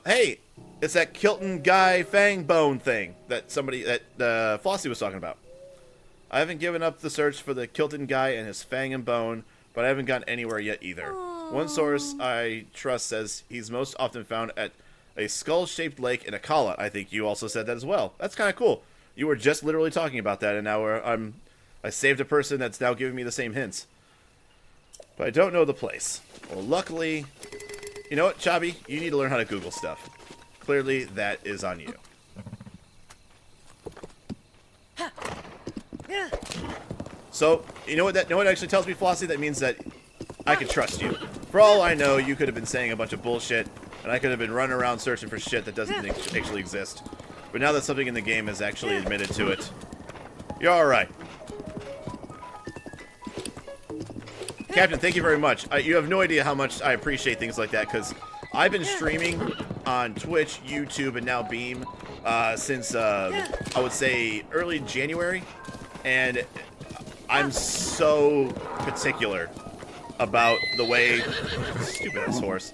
Hey! It's that Kilton Guy Fang Bone thing that Flossie was talking about. I haven't given up the search for the Kilton Guy and his Fang and Bone, but I haven't gotten anywhere yet either. Aww. One source I trust says he's most often found at a skull-shaped lake in Akala. I think you also said that as well. That's kind of cool. You were just literally talking about that, and now I saved a person that's now giving me the same hints. But I don't know the place. Well, luckily, you know what, Chabi? You need to learn how to Google stuff. Clearly, that is on you. So, you know what actually tells me, Flossie? That means that I can trust you. For all I know, you could have been saying a bunch of bullshit, and I could have been running around searching for shit that doesn't actually exist. But now that something in the game has actually admitted to it, you're alright. Captain, thank you very much. You have no idea how much I appreciate things like that, because I've been streaming on Twitch, YouTube, and now Beam since, I would say, early January. And I'm so particular about the way... Stupid ass horse.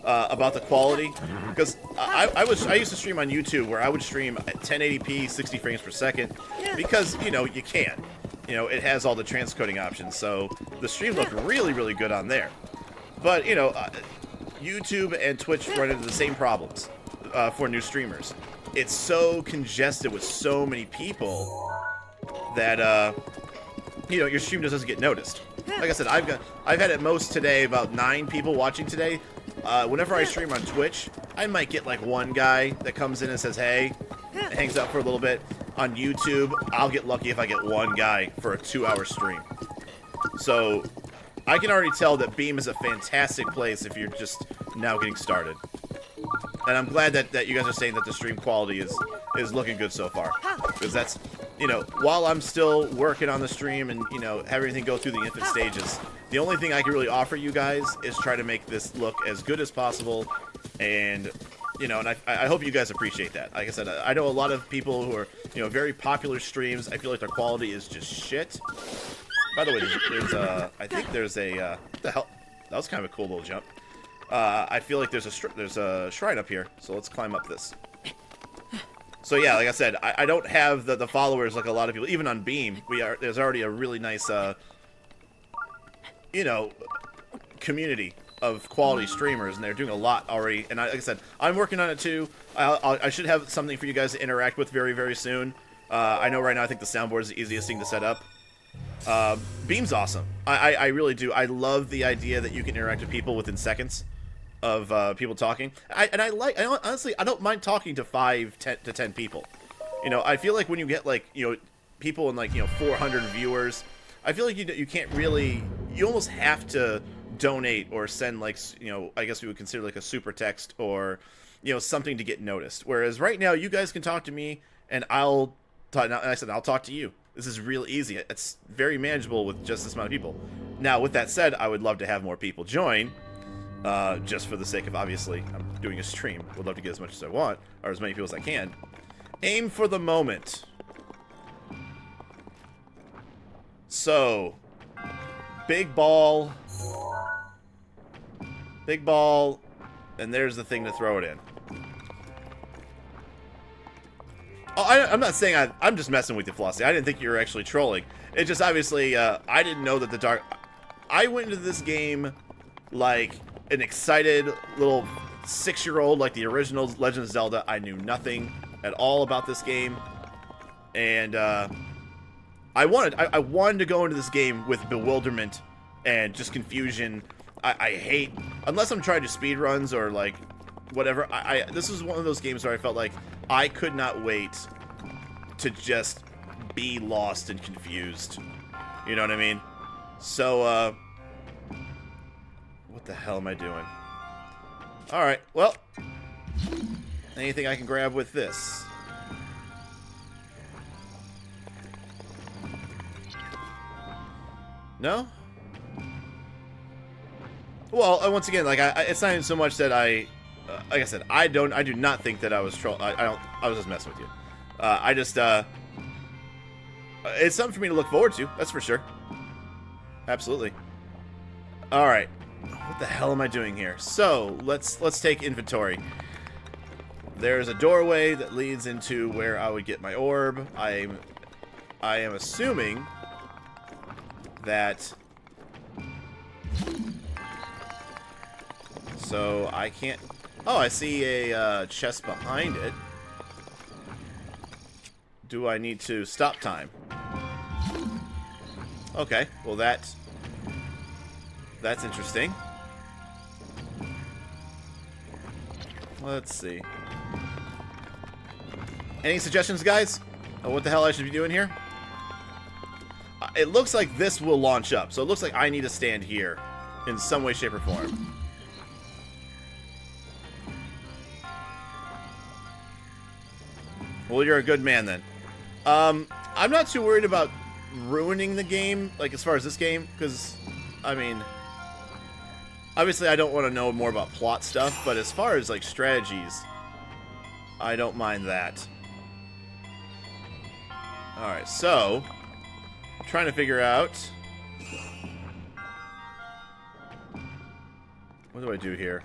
About the quality. Because I used to stream on YouTube where I would stream at 1080p, 60 frames per second. Because, you can. It has all the transcoding options. So the stream looked really, really good on there. But, YouTube and Twitch run into the same problems for new streamers. It's so congested with so many people that, your stream just doesn't get noticed. Like I said, I've had at most today about 9 people watching today. Whenever I stream on Twitch, I might get like one guy that comes in and says, hey, hangs out for a little bit. On YouTube, I'll get lucky if I get one guy for a 2-hour stream. So, I can already tell that Beam is a fantastic place if you're just now getting started. And I'm glad that you guys are saying that the stream quality is looking good so far. Because that's, while I'm still working on the stream and, have everything go through the infant stages, the only thing I can really offer you guys is try to make this look as good as possible. And, and I hope you guys appreciate that. Like I said, I know a lot of people who are, very popular streams. I feel like their quality is just shit. By the way, I think there's a, what the hell? That was kind of a cool little jump. I feel like there's a shrine up here, so let's climb up this. So yeah, like I said, I don't have the followers like a lot of people. Even on Beam, there's already a really nice, you know, community of quality streamers, and they're doing a lot already. And like I said, I'm working on it too. I should have something for you guys to interact with very, very soon. I know right now I think the soundboard is the easiest thing to set up. Beam's awesome. I really do. I love the idea that you can interact with people within seconds of people talking. Honestly, I don't mind talking to 5 to 10 people. You know, I feel like when you get like, you know, people in like, you know, 400 viewers, I feel like you can't really, you almost have to donate or send like, you know, I guess we would consider like a super text or, you know, something to get noticed. Whereas right now you guys can talk to me and I'll talk, and I said I'll talk to you. This is real easy. It's very manageable with just this amount of people. Now, with that said, I would love to have more people join, just for the sake of, obviously, I'm doing a stream. Would love to get as much as I want, or as many people as I can. Aim for the moment. So, big ball, and there's the thing to throw it in. Oh, I'm not saying I'm just messing with you, Flossie. I didn't think you were actually trolling. It just obviously, I didn't know that the dark... I went into this game like an excited little 6-year-old, like the original Legend of Zelda. I knew nothing at all about this game. And, I wanted to go into this game with bewilderment and just confusion. I hate... Unless I'm trying to speedruns or, like, whatever. This was one of those games where I felt like I could not wait to just be lost and confused. You know what I mean? So, what the hell am I doing? Alright, well, anything I can grab with this? No? Well, once again, like, it's not even so much that like I said, I do not think that I was I was just messing with you. It's something for me to look forward to, that's for sure. Absolutely. Alright. What the hell am I doing here? So, let's take inventory. There's a doorway that leads into where I would get my orb. I am assuming that... So, I can't... Oh, I see a chest behind it. Do I need to stop time? Okay, well that's interesting. Let's see. Any suggestions, guys? Oh, what the hell I should be doing here? It looks like this will launch up, so it looks like I need to stand here in some way, shape, or form. Well, you're a good man then. I'm not too worried about ruining the game, like as far as this game, because, I mean, obviously I don't want to know more about plot stuff, but as far as like strategies, I don't mind that. Alright, so, I'm trying to figure out, what do I do here?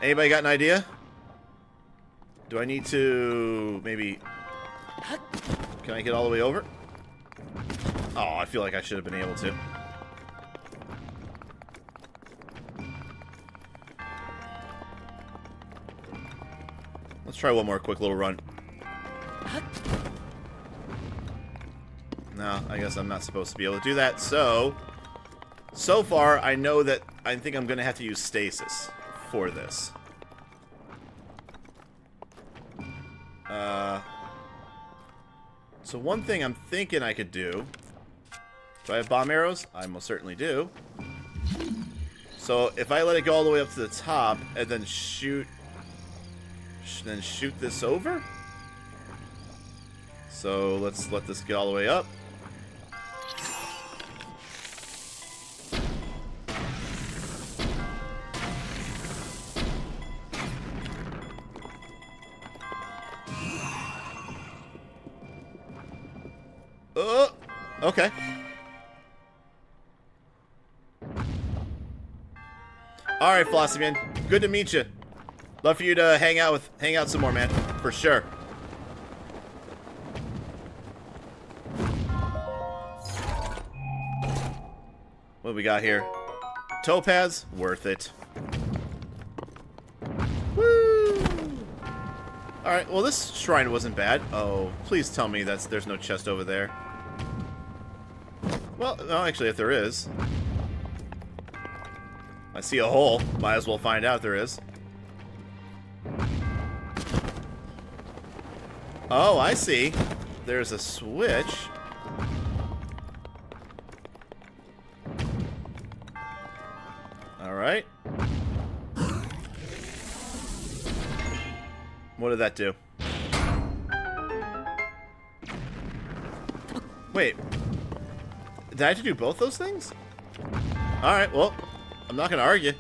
Anybody got an idea? Do I need to maybe... Can I get all the way over? Oh, I feel like I should have been able to. Let's try one more quick little run. No, I guess I'm not supposed to be able to do that. So far, I know that I think I'm going to have to use stasis for this. So one thing I'm thinking I could do... Do I have bomb arrows? I most certainly do. So if I let it go all the way up to the top and then shoot this over? So let's let this get all the way up. Okay. All right, Flossie man. Good to meet you. Love for you to hang out some more, man. For sure. What do we got here? Topaz, worth it. Woo! All right. Well, this shrine wasn't bad. Oh, please tell me there's no chest over there. Well, no, actually, if there is, I see a hole. Might as well find out if there is. Oh, I see. There's a switch. All right. What did that do? Wait. Did I have to do both those things? All right, well, I'm not going to argue.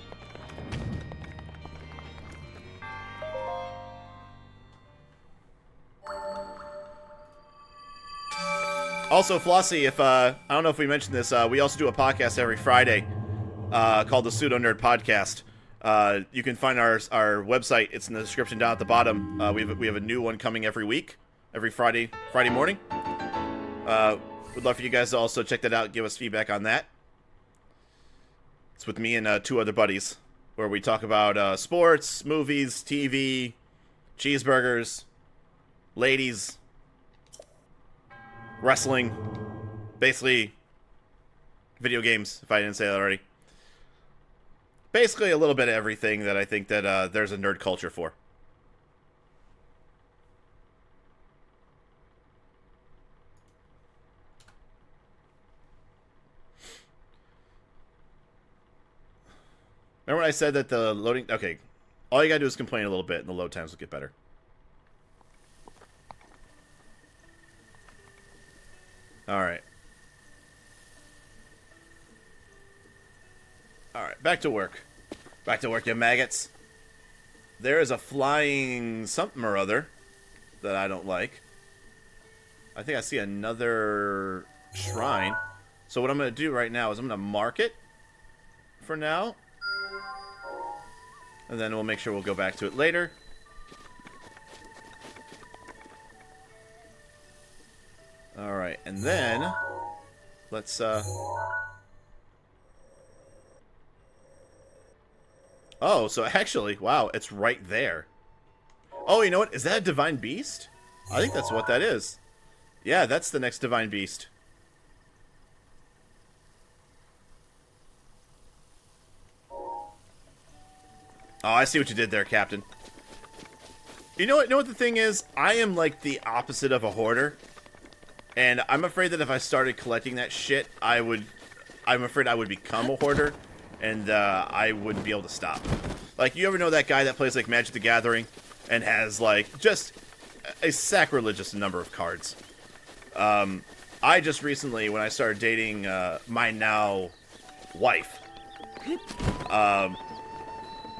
Also, Flossie, if I don't know if we mentioned this, we also do a podcast every Friday called the Pseudo Nerd Podcast. You can find our website. It's in the description down at the bottom. We have a new one coming every week, every Friday morning. Would love for you guys to also check that out. Give us feedback on that. It's with me and 2 other buddies, where we talk about sports, movies, TV, cheeseburgers, ladies, wrestling, basically video games, if I didn't say that already. Basically a little bit of everything that I think that there's a nerd culture for. Remember when I said that the loading... Okay, all you gotta do is complain a little bit and the load times will get better. Alright. Alright, back to work. Back to work, you maggots. There is a flying something or other that I don't like. I think I see another shrine. So what I'm going to do right now is I'm going to mark it for now. And then we'll make sure we'll go back to it later. Alright, and then let's Oh, so actually, wow, it's right there. Oh, you know what? Is that a divine beast? I think that's what that is. Yeah, that's the next divine beast. Oh, I see what you did there, Captain. You know what the thing is? I am like the opposite of a hoarder. And I'm afraid that if I started collecting that shit, I'm afraid I would become a hoarder. And I wouldn't be able to stop. Like, you ever know that guy that plays, like, Magic the Gathering and has, like, just a sacrilegious number of cards? I just recently, when I started dating my now wife,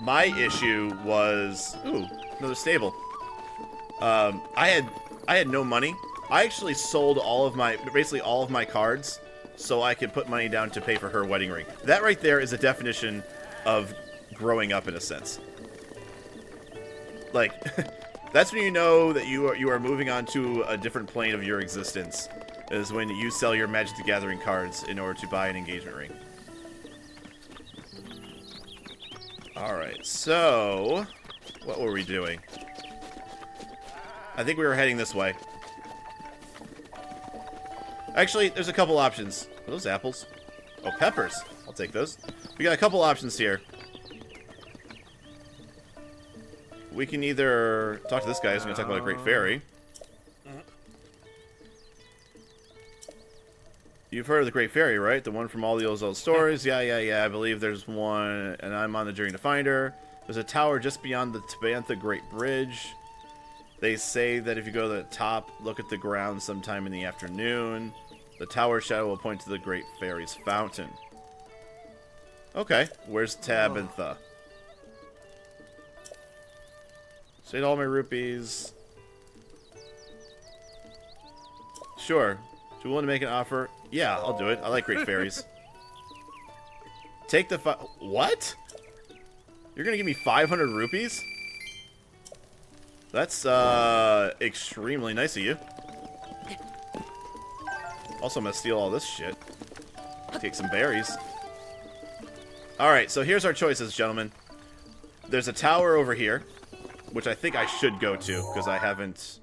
my issue was... Ooh, another stable. I had no money. I actually sold basically all of my cards so I could put money down to pay for her wedding ring. That right there is a definition of growing up in a sense. Like, that's when you know that you are moving on to a different plane of your existence, is when you sell your Magic the Gathering cards in order to buy an engagement ring. Alright, so what were we doing? I think we were heading this way. Actually, there's a couple options. Are those apples? Oh, peppers. I'll take those. We got a couple options here. We can either talk to this guy who's going to talk about a great fairy. You've heard of the Great Fairy, right? The one from all the old stories? Yeah. I believe there's one, and I'm on the journey to find her. There's a tower just beyond the Tabantha Great Bridge. They say that if you go to the top, look at the ground sometime in the afternoon, the tower shadow will point to the Great Fairy's fountain. Okay, where's Tabantha? Save all my rupees. Sure. Do you want to make an offer? Yeah, I'll do it. I like great fairies. Take the what? You're gonna give me 500 rupees? That's extremely nice of you. Also, I'm gonna steal all this shit. Take some berries. Alright, so here's our choices, gentlemen. There's a tower over here, which I think I should go to, because I haven't...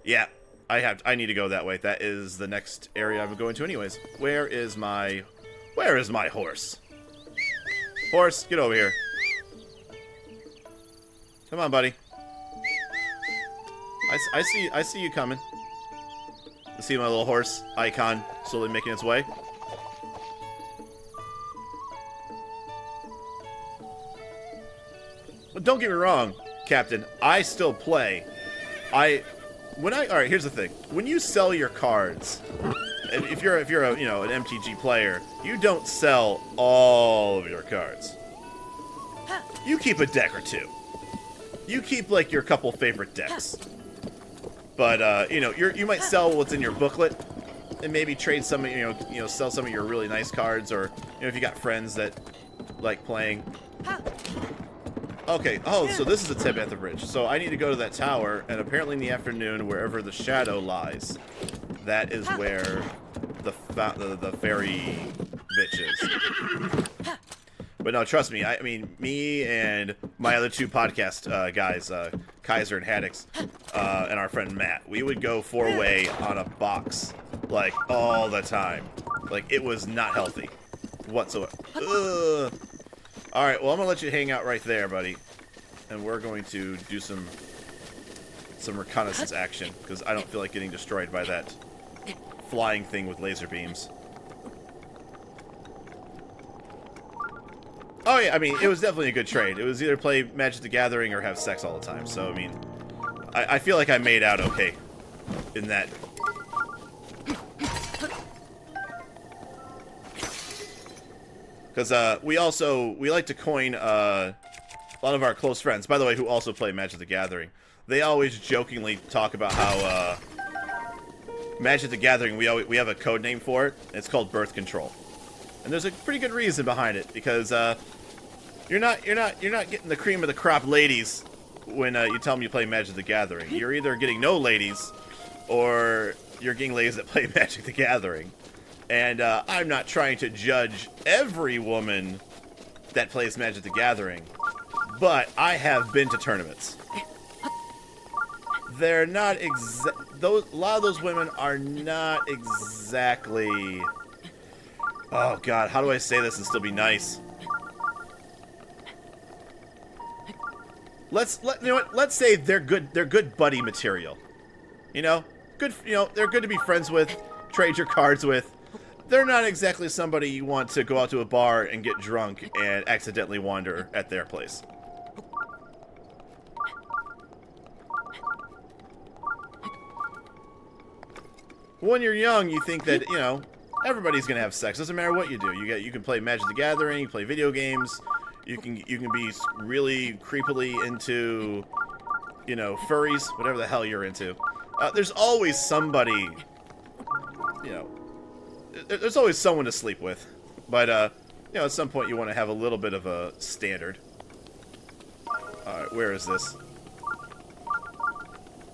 Yeah, I need to go that way. That is the next area I'm going to anyways. Where is my horse? Horse, get over here. Come on, buddy. I see you coming. I see my little horse icon slowly making its way. But don't get me wrong, Captain. I still play. Alright, here's the thing. When you sell your cards, if you're a an MTG player, you don't sell all of your cards. You keep a deck or two. You keep like your couple favorite decks. But you might sell what's in your booklet and maybe trade some of sell some of your really nice cards, or if you got friends that like playing. Okay, so this is a tip at the bridge. So I need to go to that tower, and apparently in the afternoon, wherever the shadow lies, that is where the fairy bitch is. But no, trust me. I mean, me and my other two podcast guys, Kaiser and Haddix, and our friend Matt, we would go four-way on a box, like, all the time. Like, it was not healthy whatsoever. Ugh. Alright, well, I'm going to let you hang out right there, buddy. And we're going to do some reconnaissance action, because I don't feel like getting destroyed by that flying thing with laser beams. Oh, yeah, I mean, it was definitely a good trade. It was either play Magic the Gathering or have sex all the time. So, I mean, I feel like I made out okay in that. Because we like to coin a lot of our close friends, by the way, who also play Magic the Gathering. They always jokingly talk about how Magic the Gathering, we have a code name for it. And it's called birth control, and there's a pretty good reason behind it, because you're not getting the cream of the crop ladies when you tell them you play Magic the Gathering. You're either getting no ladies, or you're getting ladies that play Magic the Gathering. And I'm not trying to judge every woman that plays Magic the Gathering, but I have been to tournaments. They're not a lot of those women are not exactly. Oh God, how do I say this and still be nice? You know what? Let's say they're good. They're good buddy material. Good. They're good to be friends with, trade your cards with. They're not exactly somebody you want to go out to a bar and get drunk and accidentally wander at their place. When you're young, you think that, everybody's gonna have sex. Doesn't matter what you do. You can play Magic the Gathering, you play video games, you can be really creepily into, furries, whatever the hell you're into. There's always somebody, there's always someone to sleep with. But, at some point you want to have a little bit of a standard. Alright, where is this?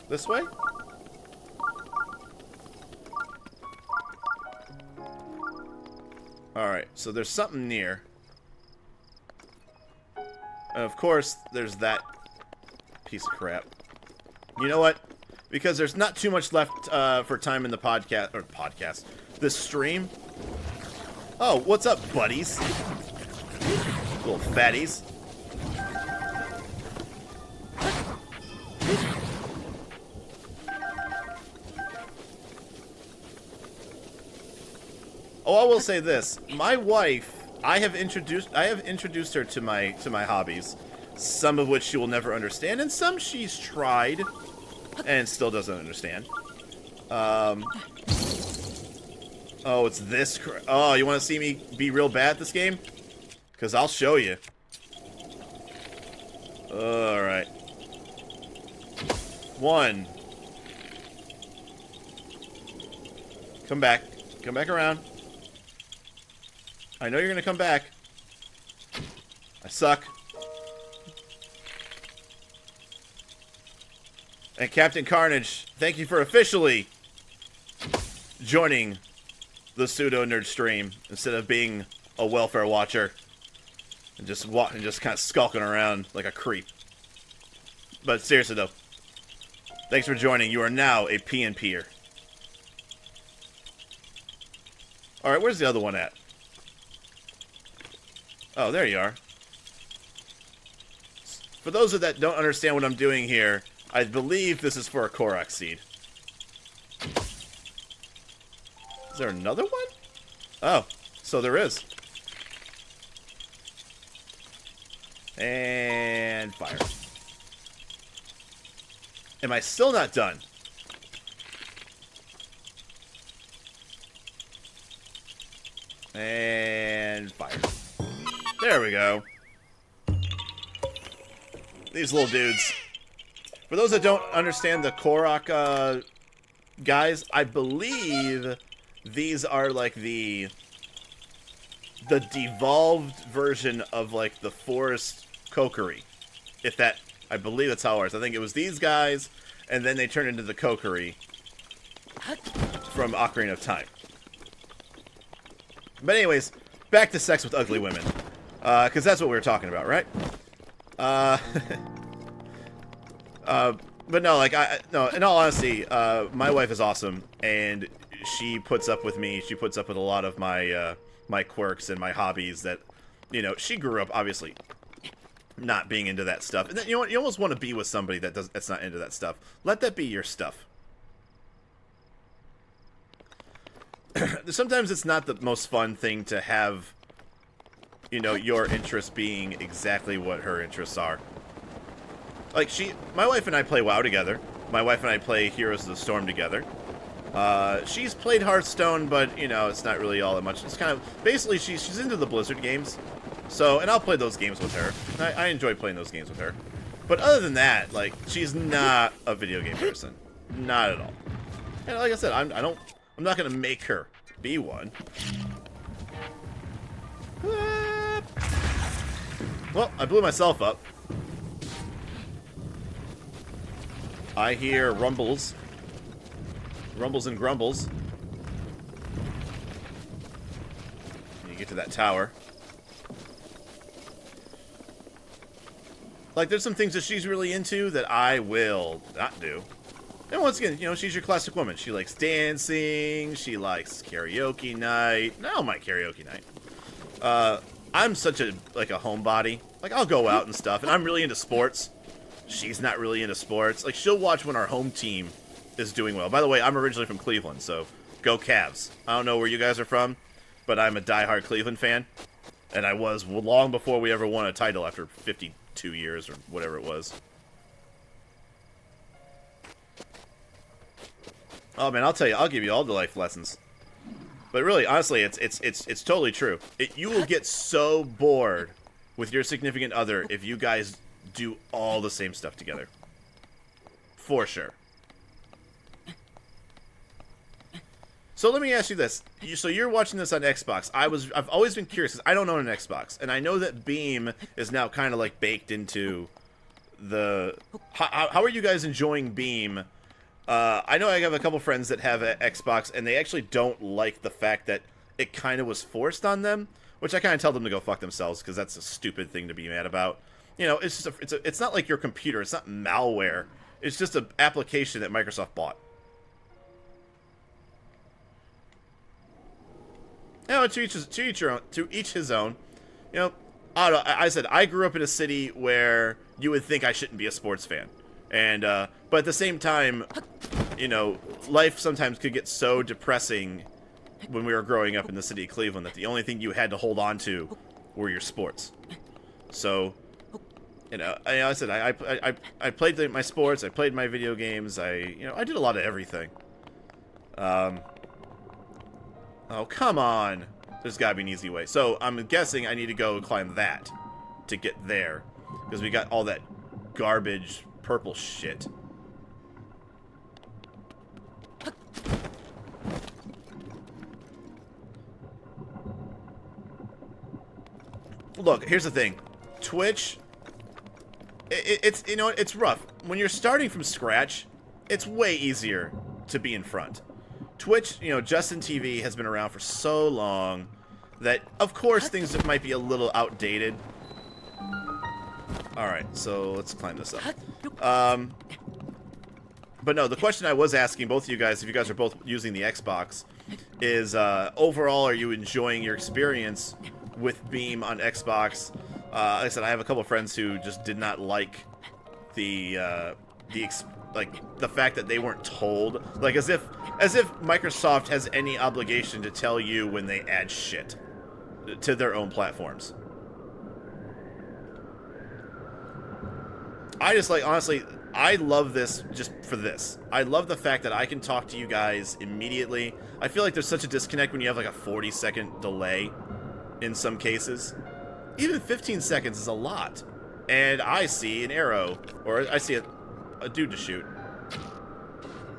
This way? Alright, so there's something near. And of course, there's that piece of crap. You know what? Because there's not too much left for time in the podcast, this stream. Oh, what's up, buddies? Little fatties. Oh, I will say this. My wife, I have introduced her to my hobbies, some of which she will never understand, and some she's tried and still doesn't understand. Oh, it's this. Oh, you want to see me be real bad at this game? Because I'll show you. Alright. 1. Come back. Come back around. I know you're gonna come back. I suck. And Captain Carnage, thank you for officially joining the Pseudo Nerd stream instead of being a welfare watcher and just kind of skulking around like a creep. But seriously though, thanks for joining. You are now a PNP'er. All right, where's the other one at? Oh, there you are. For those that don't understand what I'm doing here, I believe this is for a Korok seed. Is there another one? Oh, so there is. And fire. Am I still not done? And fire. There we go. These little dudes. For those that don't understand the Korok guys, I believe these are like the devolved version of like the forest Kokiri. If that, I believe that's how it works. I think it was these guys, and then they turned into the Kokiri from Ocarina of Time. But anyways, back to sex with ugly women. Because that's what we were talking about, right? But no, like, no, in all honesty, my wife is awesome, and she puts up with me. She puts up with a lot of my, my quirks and my hobbies that, you know, she grew up, obviously, not being into that stuff. And then, you know what, you almost want to be with somebody that's not into that stuff. Let that be your stuff. Sometimes it's not the most fun thing to have, you know, your interests being exactly what her interests are. Like, my wife and I play WoW together. My wife and I play Heroes of the Storm together. She's played Hearthstone, but, you know, it's not really all that much. It's kind of, basically, she's into the Blizzard games. So, and I'll play those games with her. I enjoy playing those games with her. But other than that, like, she's not a video game person. Not at all. And like I said, I'm not gonna make her be one. Well, I blew myself up. I hear rumbles. Rumbles and grumbles. You get to that tower. Like, there's some things that she's really into that I will not do. And once again, you know, she's your classic woman. She likes dancing. She likes karaoke night. I don't mind karaoke night. I'm such a homebody. Like, I'll go out and stuff, and I'm really into sports. She's not really into sports. Like, she'll watch when our home team is doing well. By the way, I'm originally from Cleveland, so go Cavs. I don't know where you guys are from, but I'm a diehard Cleveland fan, and I was long before we ever won a title after 52 years or whatever it was. Oh man, I'll tell you, I'll give you all the life lessons. But really, honestly, it's totally true. You will get so bored with your significant other if you guys do all the same stuff together. For sure. So let me ask you this. So you're watching this on Xbox. I've always been curious, because I don't own an Xbox. And I know that Beam is now kind of like baked into the... How are you guys enjoying Beam? I know I have a couple friends that have an Xbox, and they actually don't like the fact that it kind of was forced on them, which I kind of tell them to go fuck themselves, because that's a stupid thing to be mad about. You know, it's just it's not like your computer. It's not malware. It's just an application that Microsoft bought. You know, to each his own. You know, I said I grew up in a city where you would think I shouldn't be a sports fan, and but at the same time, you know, life sometimes could get so depressing when we were growing up in the city of Cleveland that the only thing you had to hold on to were your sports. So, you know, I said I played my sports, I played my video games, I did a lot of everything. Oh, come on. There's gotta be an easy way. So, I'm guessing I need to go climb that to get there, because we got all that garbage purple shit. look, here's the thing. Twitch, it's, you know, it's rough. When you're starting from scratch, it's way easier to be in front. Twitch, you know, Justin TV has been around for so long that, of course, things might be a little outdated. Alright, so let's climb this up. But no, the question I was asking both of you guys, if you guys are both using the Xbox, is overall, are you enjoying your experience with Beam on Xbox? Like I said, I have a couple of friends who just did not like the fact that they weren't told, like as if Microsoft has any obligation to tell you when they add shit to their own platforms. I just, like, honestly, I love this just for this. I love the fact that I can talk to you guys immediately. I feel like there's such a disconnect when you have like a 40-second delay in some cases. Even 15 seconds is a lot. And I see an arrow, or I see a dude to shoot.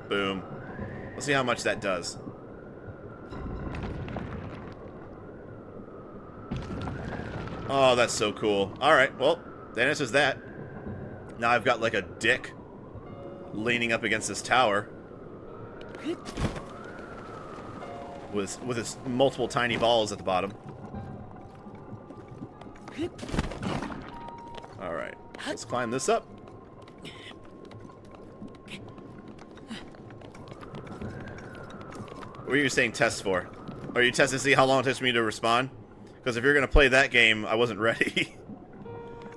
Boom. Let's see how much that does. Oh, that's so cool. Alright, well, that answers that. Now I've got like a dick leaning up against this tower with its multiple tiny balls at the bottom. Alright, let's climb this up. What are you saying tests for? Are you testing to see how long it takes me to respond? Because if you're going to play that game, I wasn't ready.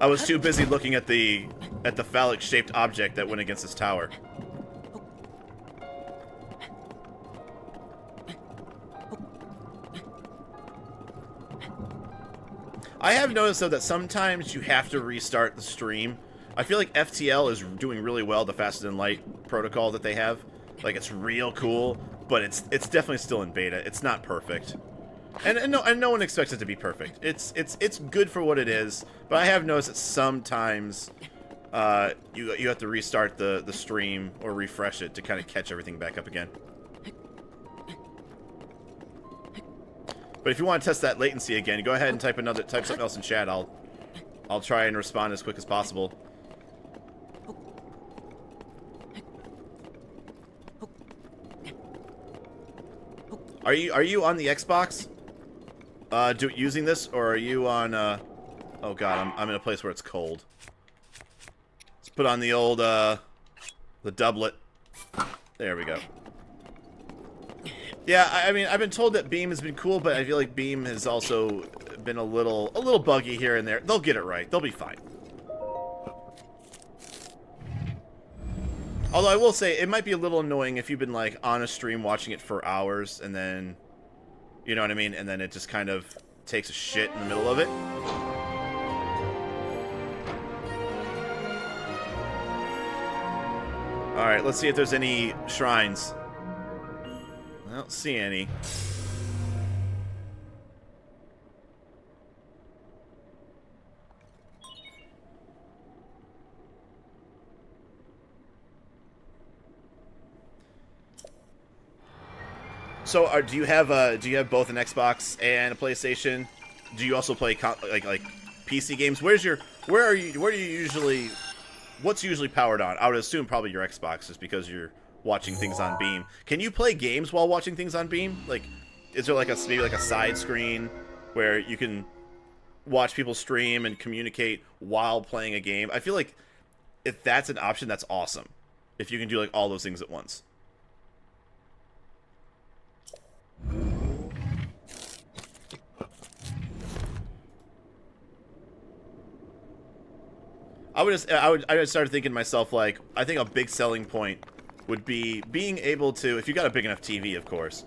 I was too busy looking at the phallic-shaped object that went against this tower. I have noticed, though, that sometimes you have to restart the stream. I feel like FTL is doing really well, the faster than light protocol that they have. Like, it's real cool, but it's definitely still in beta. It's not perfect. And no one expects it to be perfect. It's good for what it is, but I have noticed that sometimes you have to restart the stream or refresh it to kind of catch everything back up again. But if you want to test that latency again, go ahead and type something else in chat. I'll try and respond as quick as possible. Are you on the Xbox? Using this, or are you on, oh god, I'm in a place where it's cold. Let's put on the old, the doublet. There we go. Yeah, I mean, I've been told that Beam has been cool, but I feel like Beam has also been a little buggy here and there. They'll get it right. They'll be fine. Although I will say, it might be a little annoying if you've been, like, on a stream watching it for hours, and then, you know what I mean? And then it just kind of takes a shit in the middle of it. Alright, let's see if there's any shrines. I don't see any. So, do you have both an Xbox and a PlayStation? Do you also play like PC games? What's usually powered on? I would assume probably your Xbox, just because you're watching things on Beam. Can you play games while watching things on Beam? Like, is there like maybe like a side screen where you can watch people stream and communicate while playing a game? I feel like if that's an option, that's awesome. If you can do like all those things at once. I would start thinking to myself, like, I think a big selling point would be being able to, if you got a big enough TV, of course,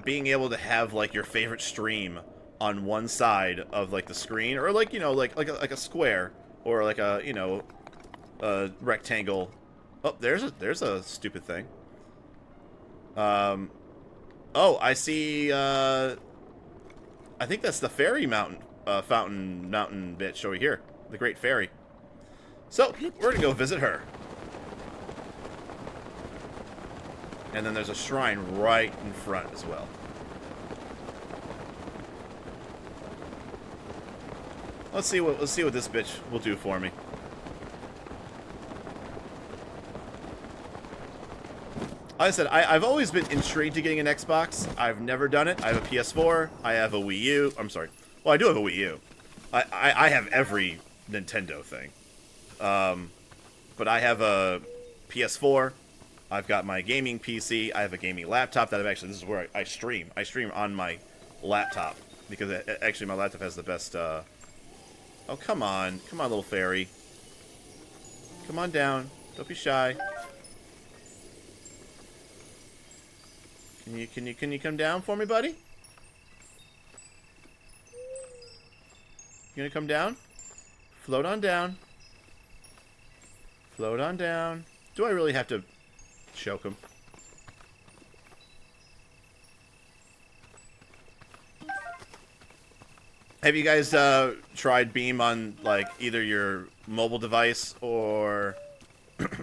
being able to have like your favorite stream on one side of like the screen, or like, you know, like a square, or like a, you know, a rectangle. Oh, there's a stupid thing. Oh, I see. I think that's the fairy mountain, mountain bitch over here, the Great Fairy. So, we're gonna go visit her. And then there's a shrine right in front as well. Let's see what this bitch will do for me. Like I said, I've always been intrigued to getting an Xbox. I've never done it. I have a PS4. I have a Wii U. I'm sorry. Well, I do have a Wii U. I have every Nintendo thing. But I have a PS4. I've got my gaming PC. I have a gaming laptop that this is where I stream. I stream on my laptop because actually my laptop has the best. Oh, come on, little fairy. Come on down. Don't be shy. Can you come down for me, buddy? You gonna come down? Float on down. Float on down. Do I really have to choke him? Have you guys tried Beam on like either your mobile device or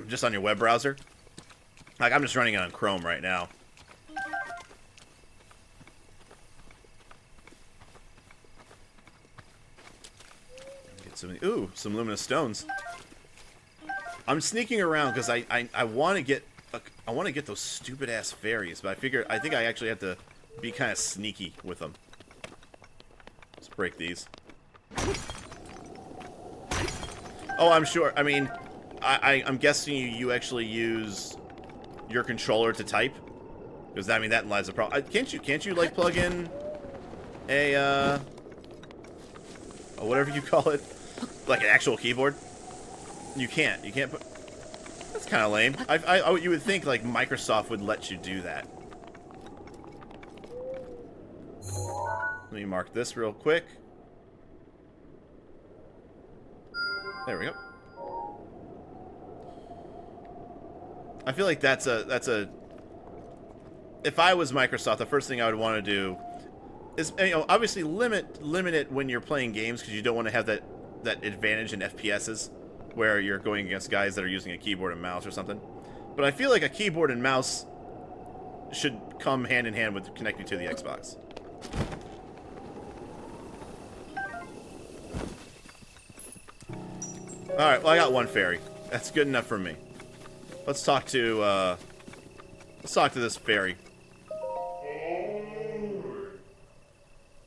just on your web browser? Like I'm just running it on Chrome right now. Get some luminous stones. I'm sneaking around because I want to get those stupid ass fairies, but I think I actually have to be kind of sneaky with them. Let's break these. Oh, I'm sure. I mean, I'm guessing you actually use your controller to type, because I mean that lies the problem. Can't you like plug in a whatever you call it, like an actual keyboard? You can't put. That's kind of lame. You would think like Microsoft would let you do that. Let me mark this real quick. There we go. I feel like that's a. If I was Microsoft, the first thing I would want to do is, you know, obviously limit it when you're playing games, because you don't want to have that advantage in FPSs where you're going against guys that are using a keyboard and mouse or something. But I feel like a keyboard and mouse should come hand in hand with connecting to the Xbox. Alright, well I got one fairy. That's good enough for me. Let's talk to this fairy.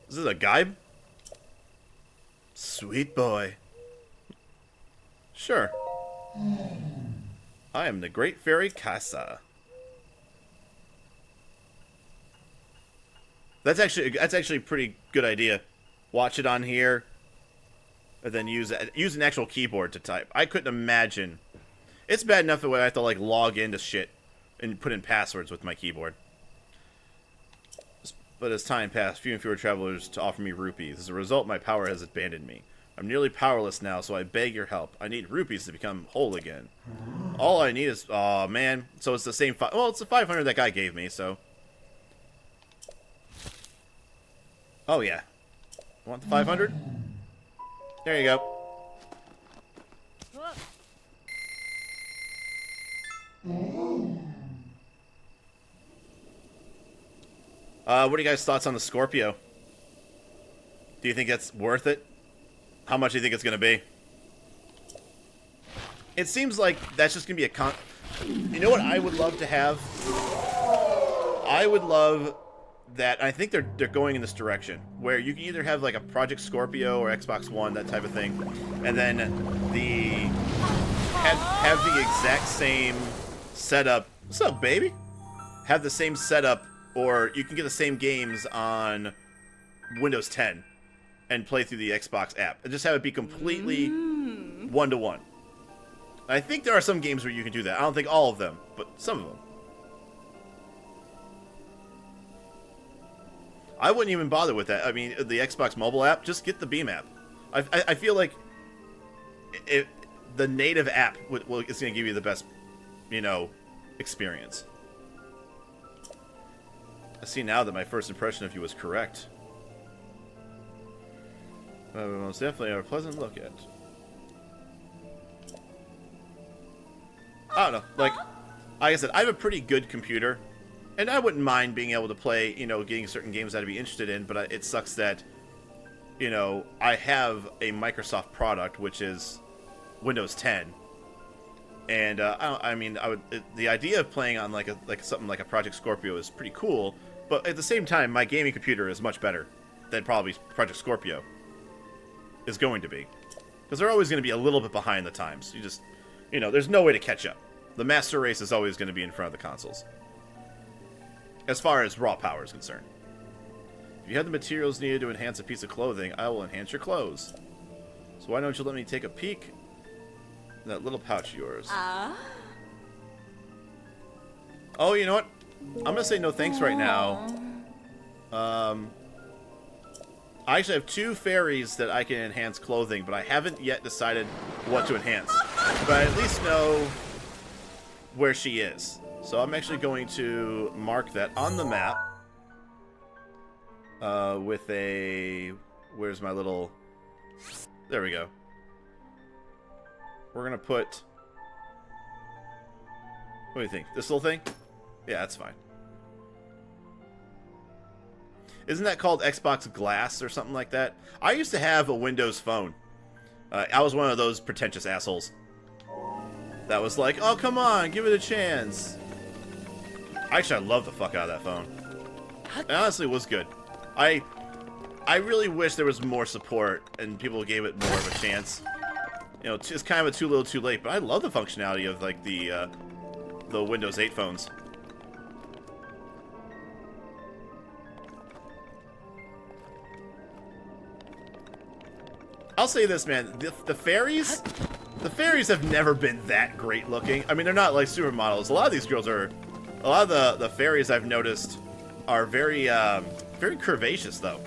Is this a guy? Sweet boy. Sure. I am the Great Fairy Casa. That's actually a pretty good idea. Watch it on here, and then use an actual keyboard to type. I couldn't imagine. It's bad enough that I have to like log into shit and put in passwords with my keyboard. But as time passed, fewer and fewer travelers to offer me rupees. As a result, my power has abandoned me. I'm nearly powerless now, so I beg your help. I need rupees to become whole again. All I need is... Aw, man. So it's the same... Well, it's the 500 that guy gave me, so... Oh, yeah. Want the 500? There you go. What are you guys' thoughts on the Scorpio? Do you think that's worth it? How much do you think it's going to be? It seems like that's just going to be a You know what I would love to have? I would love that. I think they're going in this direction, where you can either have like a Project Scorpio or Xbox One, that type of thing, and then have the exact same setup. What's up, baby? Have the same setup, or you can get the same games on Windows 10 and play through the Xbox app, and just have it be completely one-to-one. I think there are some games where you can do that. I don't think all of them, but some of them. I wouldn't even bother with that. I mean, the Xbox mobile app, just get the Beam app. I feel like the native app is going to give you the best, you know, experience. I see now that my first impression of you was correct. Most definitely a pleasant look at. I don't know. Like I said, I have a pretty good computer, and I wouldn't mind being able to play, you know, getting certain games that I'd be interested in, but it sucks that you know, I have a Microsoft product, which is Windows 10. And the idea of playing on something like a Project Scorpio is pretty cool, but at the same time, my gaming computer is much better than probably Project Scorpio is going to be, because they're always going to be a little bit behind the times. There's no way to catch up. The master race is always going to be in front of the consoles, as far as raw power is concerned. If you have the materials needed to enhance a piece of clothing, I will enhance your clothes. So why don't you let me take a peek in that little pouch of yours? Oh, you know what? I'm going to say no thanks right now. I actually have 2 fairies that I can enhance clothing, but I haven't yet decided what to enhance. But I at least know where she is. So I'm actually going to mark that on the map. With a... Where's my little... There we go. We're going to put... What do you think? This little thing? Yeah, that's fine. Isn't that called Xbox Glass or something like that? I used to have a Windows phone. I was one of those pretentious assholes that was like, oh, come on, give it a chance. Actually, I love the fuck out of that phone. It honestly was good. I really wish there was more support and people gave it more of a chance. You know, it's kind of a too little too late, but I love the functionality of, like, the Windows 8 phones. I'll say this, man. The fairies have never been that great looking. I mean, they're not like supermodels. A lot of these girls are... A lot of the fairies I've noticed are very, very curvaceous, though.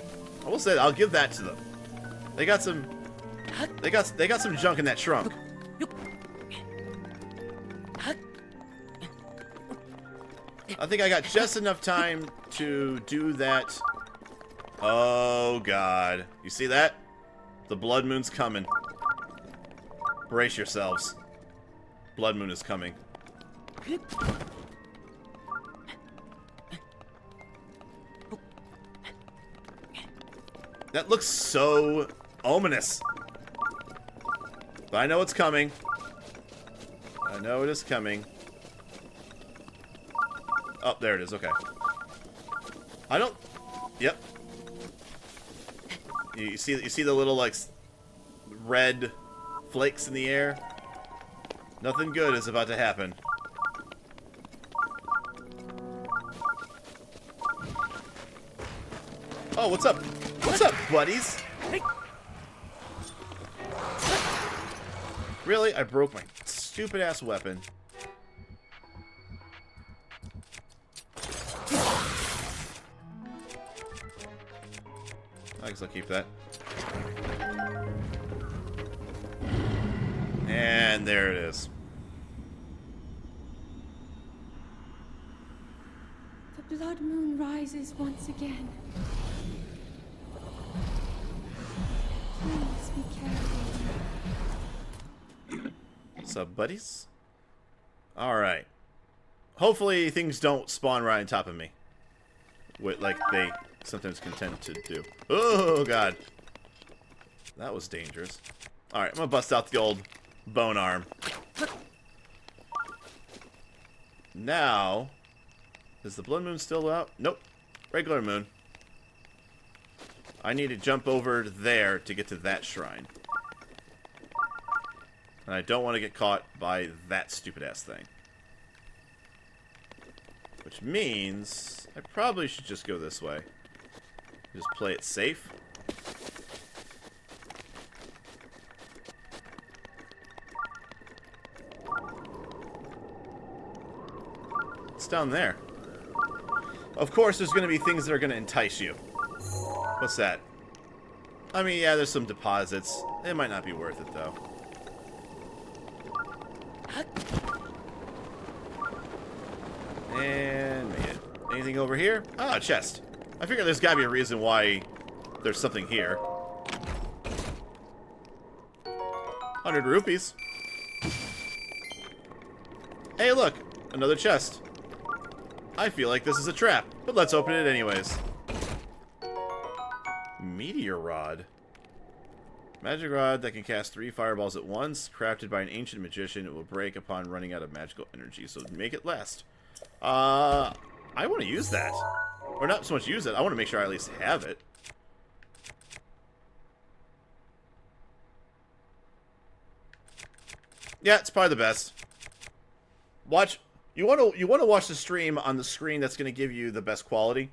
I will say that. I'll give that to them. They got some... They got some junk in that trunk. I think I got just enough time to do that. Oh, God. You see that? The blood moon's coming. Brace yourselves. Blood moon is coming. That looks so ominous. But I know it's coming. I know it is coming. Oh, there it is. Okay. I don't... Yep. You see the little, like, red flakes in the air? Nothing good is about to happen. Oh, what's up? What's up, buddies? Really? I broke my stupid-ass weapon. I guess I'll keep that. And there it is. The blood moon rises once again. Please be careful. What's up, buddies? Alright. Hopefully things don't spawn right on top of me. Like they sometimes can tend to do. Oh, God. That was dangerous. Alright, I'm gonna bust out the old bone arm. Now, is the blood moon still out? Nope. Regular moon. I need to jump over there to get to that shrine. And I don't want to get caught by that stupid-ass thing. Which means I probably should just go this way. Just play it safe. It's down there. Of course, there's going to be things that are going to entice you. What's that? I mean, yeah, there's some deposits. It might not be worth it, though. And made it. Anything over here? Ah, a chest. I figure there's got to be a reason why there's something here. 100 rupees. Hey, look! Another chest. I feel like this is a trap, but let's open it anyways. Meteor rod. Magic rod that can cast 3 fireballs at once, crafted by an ancient magician. It will break upon running out of magical energy, so make it last. I want to use that. Or not so much use it, I want to make sure I at least have it. Yeah, it's probably the best. Watch. You want to watch the stream on the screen that's going to give you the best quality,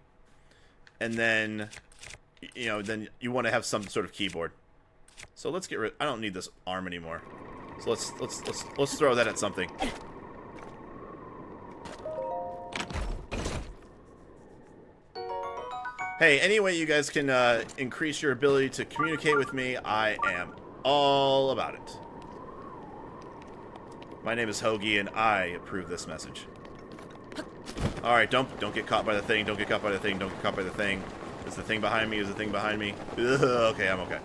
and then, you know, then you want to have some sort of keyboard. So let's get rid. I don't need this arm anymore. So let's throw that at something. Hey, any way you guys can increase your ability to communicate with me, I am all about it. My name is Hoagie, and I approve this message. Alright, don't get caught by the thing, don't get caught by the thing, don't get caught by the thing. Is the thing behind me? Is the thing behind me? Ugh, okay, I'm okay.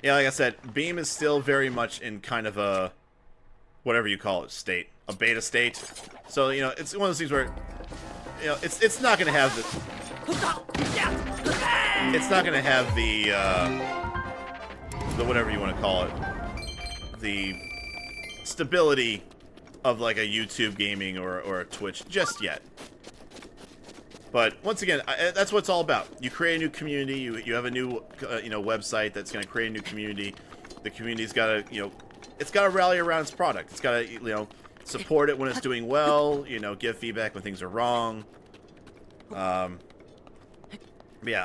Yeah, like I said, Beam is still very much in kind of a, whatever you call it, state. A beta state. So, you know, it's one of those things where, you know, it's not going to have the... It's not going to have the whatever you want to call it, the stability of, like, a YouTube gaming or a Twitch just yet. But, once again, that's what it's all about. You create a new community, you have a new, you know, website that's going to create a new community. The community's got to, you know, it's got to rally around its product. It's got to, you know, support it when it's doing well, you know, give feedback when things are wrong. Yeah,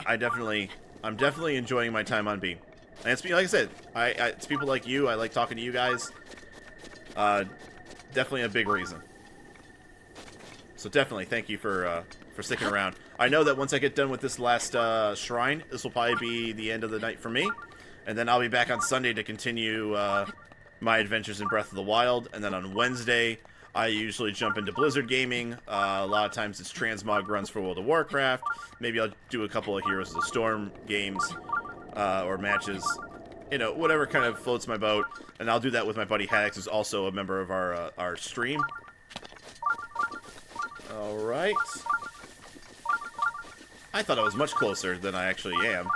I'm definitely enjoying my time on Beam. And it's, like I said, it's people like you. I like talking to you guys. Definitely a big reason. So definitely, thank you for sticking around. I know that once I get done with this last shrine, this will probably be the end of the night for me. And then I'll be back on Sunday to continue my adventures in Breath of the Wild. And then on Wednesday, I usually jump into Blizzard Gaming. A lot of times it's transmog runs for World of Warcraft. Maybe I'll do a couple of Heroes of the Storm games or matches. You know, whatever kind of floats my boat. And I'll do that with my buddy Haddix, who's also a member of our stream. Alright. I thought I was much closer than I actually am.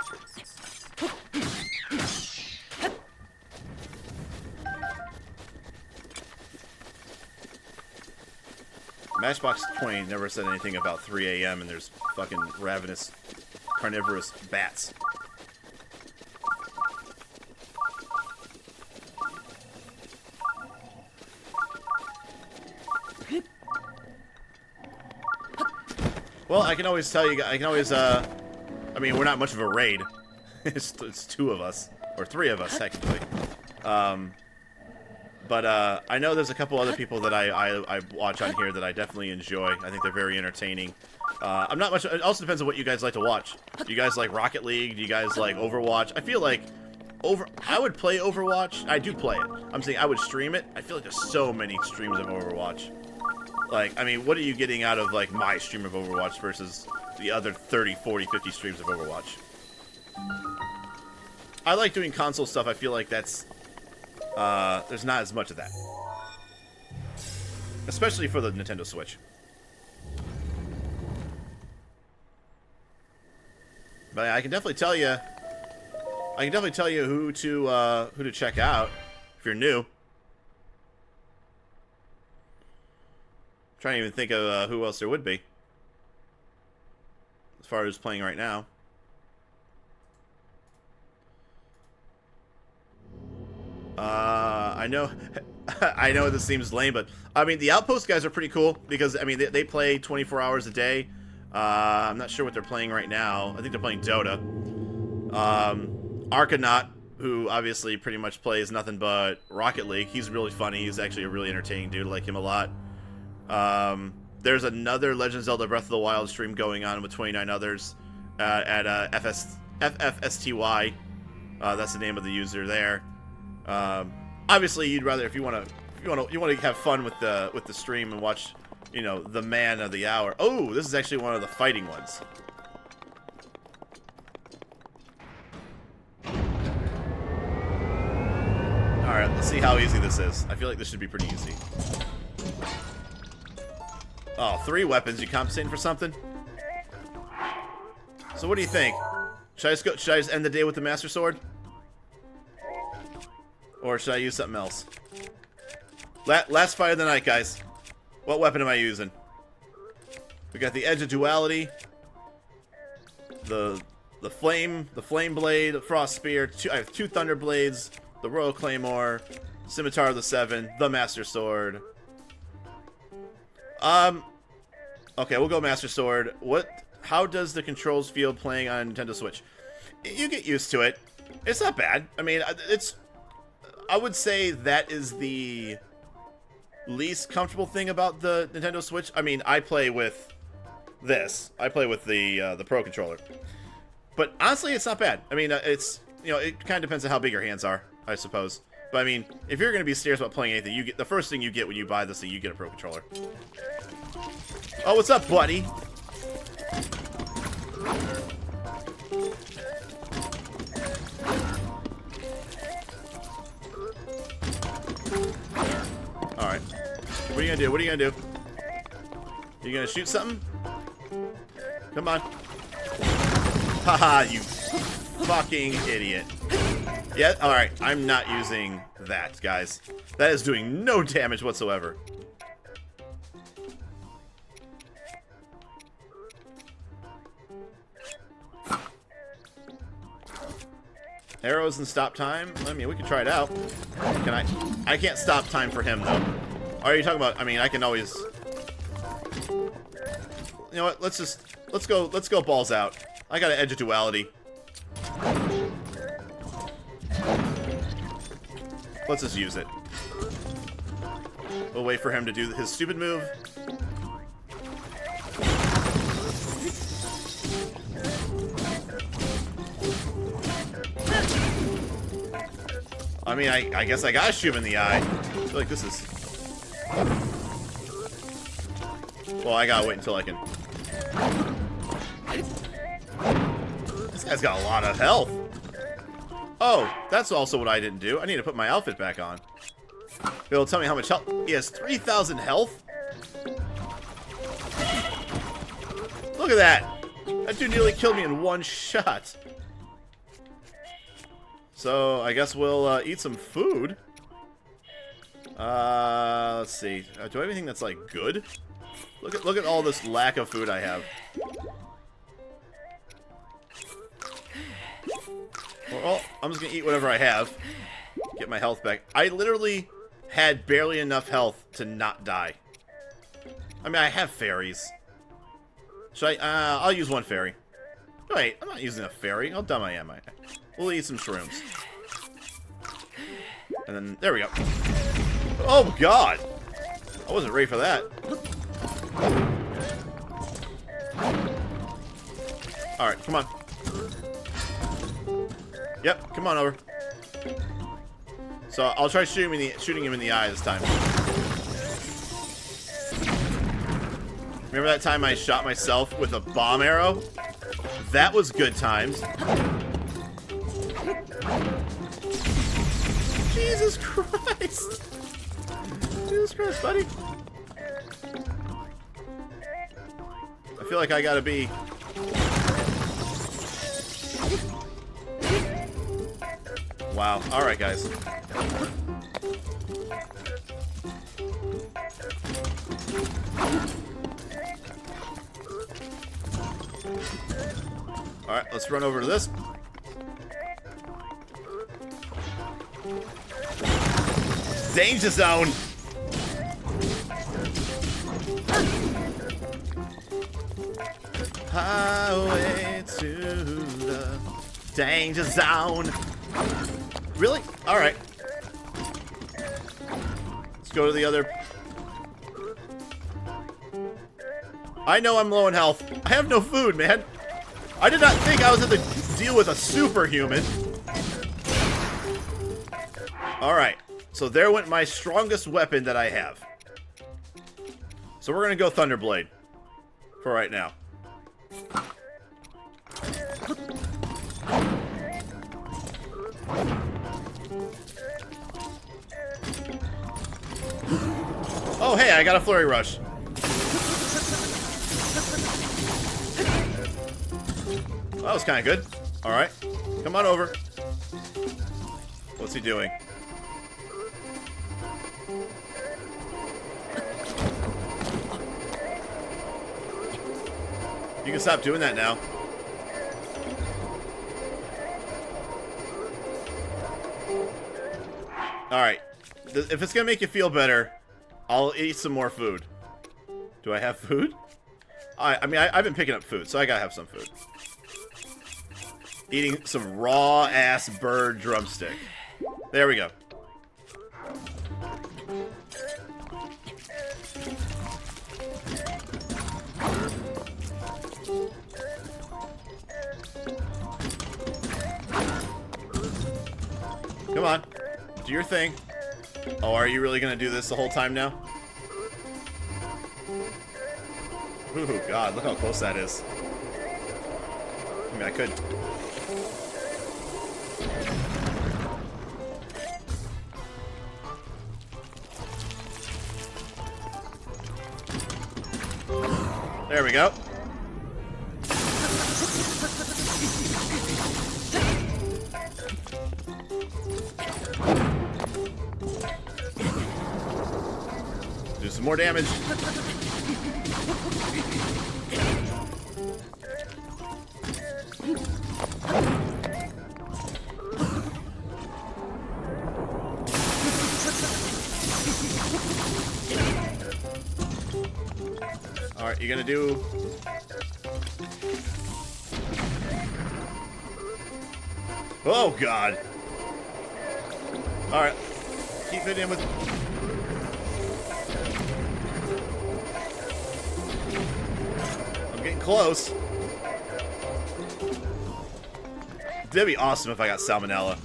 Matchbox 20 never said anything about 3 a.m. and there's fucking ravenous, carnivorous bats. Well, I can always tell you, I can always, I mean, we're not much of a raid. it's 2 of us, or 3 of us, technically. But I know there's a couple other people that I watch on here that I definitely enjoy. I think they're very entertaining. I'm not much, it also depends on what you guys like to watch. Do you guys like Rocket League? Do you guys like Overwatch? I feel like I would play Overwatch. I do play it. I'm saying I would stream it. I feel like there's so many streams of Overwatch. Like, I mean, what are you getting out of, like, my stream of Overwatch versus the other 30, 40, 50 streams of Overwatch? I like doing console stuff. I feel like that's, there's not as much of that. Especially for the Nintendo Switch. But I can definitely tell you, who to check out if you're new. Trying to even think of who else there would be as far as playing right now. I know I know this seems lame, but I mean the Outpost guys are pretty cool because I mean they play 24 hours a day. I'm not sure what they're playing right now. I think they're playing Dota. Arcanaut, who obviously pretty much plays nothing but Rocket League. He's really funny. He's actually a really entertaining dude. I like him a lot. There's another Legend of Zelda Breath of the Wild stream going on with 29 others at FFSTY. That's the name of the user there. Obviously, you'd rather if you want to have fun with the stream and watch, you know, the man of the hour. Oh, this is actually one of the fighting ones. Alright, let's see how easy this is. I feel like this should be pretty easy. Oh, 3 weapons. You compensating for something? So what do you think? Should I just end the day with the Master Sword? Or should I use something else? Last fight of the night, guys. What weapon am I using? We got the Edge of Duality, the flame blade, the frost spear. I have 2 thunder blades, the royal claymore, scimitar of the 7, the Master Sword. Okay, we'll go Master Sword. How does the controls feel playing on Nintendo Switch? You get used to it. It's not bad. I mean, I would say that is the least comfortable thing about the Nintendo Switch. I mean, I play with this. I play with the Pro controller. But honestly, it's not bad. I mean, it's, you know, it kind of depends on how big your hands are, I suppose. But I mean, if you're going to be serious about playing anything, you get the first thing you get when you buy this thing, you get a Pro controller. Oh, what's up, buddy? Alright. What are you gonna do? What are you gonna do? You gonna shoot something? Come on. Haha, you fucking idiot. Yeah, alright. I'm not using that, guys. That is doing no damage whatsoever. Arrows and stop time? I mean, we can try it out. Can I? I can't stop time for him, though. Are you talking about? I mean, I can always. You know what? Let's go balls out. I got an Edge of Duality. Let's just use it. We'll wait for him to do his stupid move. I mean, I guess I gotta shoot him in the eye. I feel like this is... Well, I gotta wait until I can... This guy's got a lot of health. Oh, that's also what I didn't do. I need to put my outfit back on. It'll tell me how much health... He has 3,000 health? Look at that! That dude nearly killed me in one shot. So, I guess we'll eat some food. Let's see. Do I have anything that's, like, good? Look at all this lack of food I have. Well, I'm just gonna eat whatever I have. Get my health back. I literally had barely enough health to not die. I mean, I have fairies. Should I? I'll use one fairy. Wait, I'm not using a fairy. How dumb I am. We'll eat some shrooms. And then, there we go. Oh, God! I wasn't ready for that. Alright, come on. Yep, come on over. So, I'll try shooting him in the eye this time. Remember that time I shot myself with a bomb arrow? That was good times. Jesus Christ! Jesus Christ, buddy. I feel like I gotta be... Wow. Alright, guys. Alright, let's run over to this. Danger zone! Highway to the danger zone. Really? Alright. Let's go to the other... I know I'm low in health. I have no food, man. I did not think I was going to deal with a superhuman. Alright. So there went my strongest weapon that I have. So we're going to go Thunderblade for right now. Oh, hey, I got a flurry rush. That was kind of good. All right. Come on over. What's he doing? You can stop doing that now. Alright. If it's gonna make you feel better, I'll eat some more food. Do I have food? I mean, I've been picking up food, so I gotta have some food. Eating some raw-ass bird drumstick. There we go. Come on. Do your thing. Oh, are you really gonna do this the whole time now? Ooh, God, look how close that is. I mean, I could. There we go. Do some more damage. Alright, you gonna do... Oh, God. Alright. Keep it in with... I'm getting close. That'd be awesome if I got salmonella.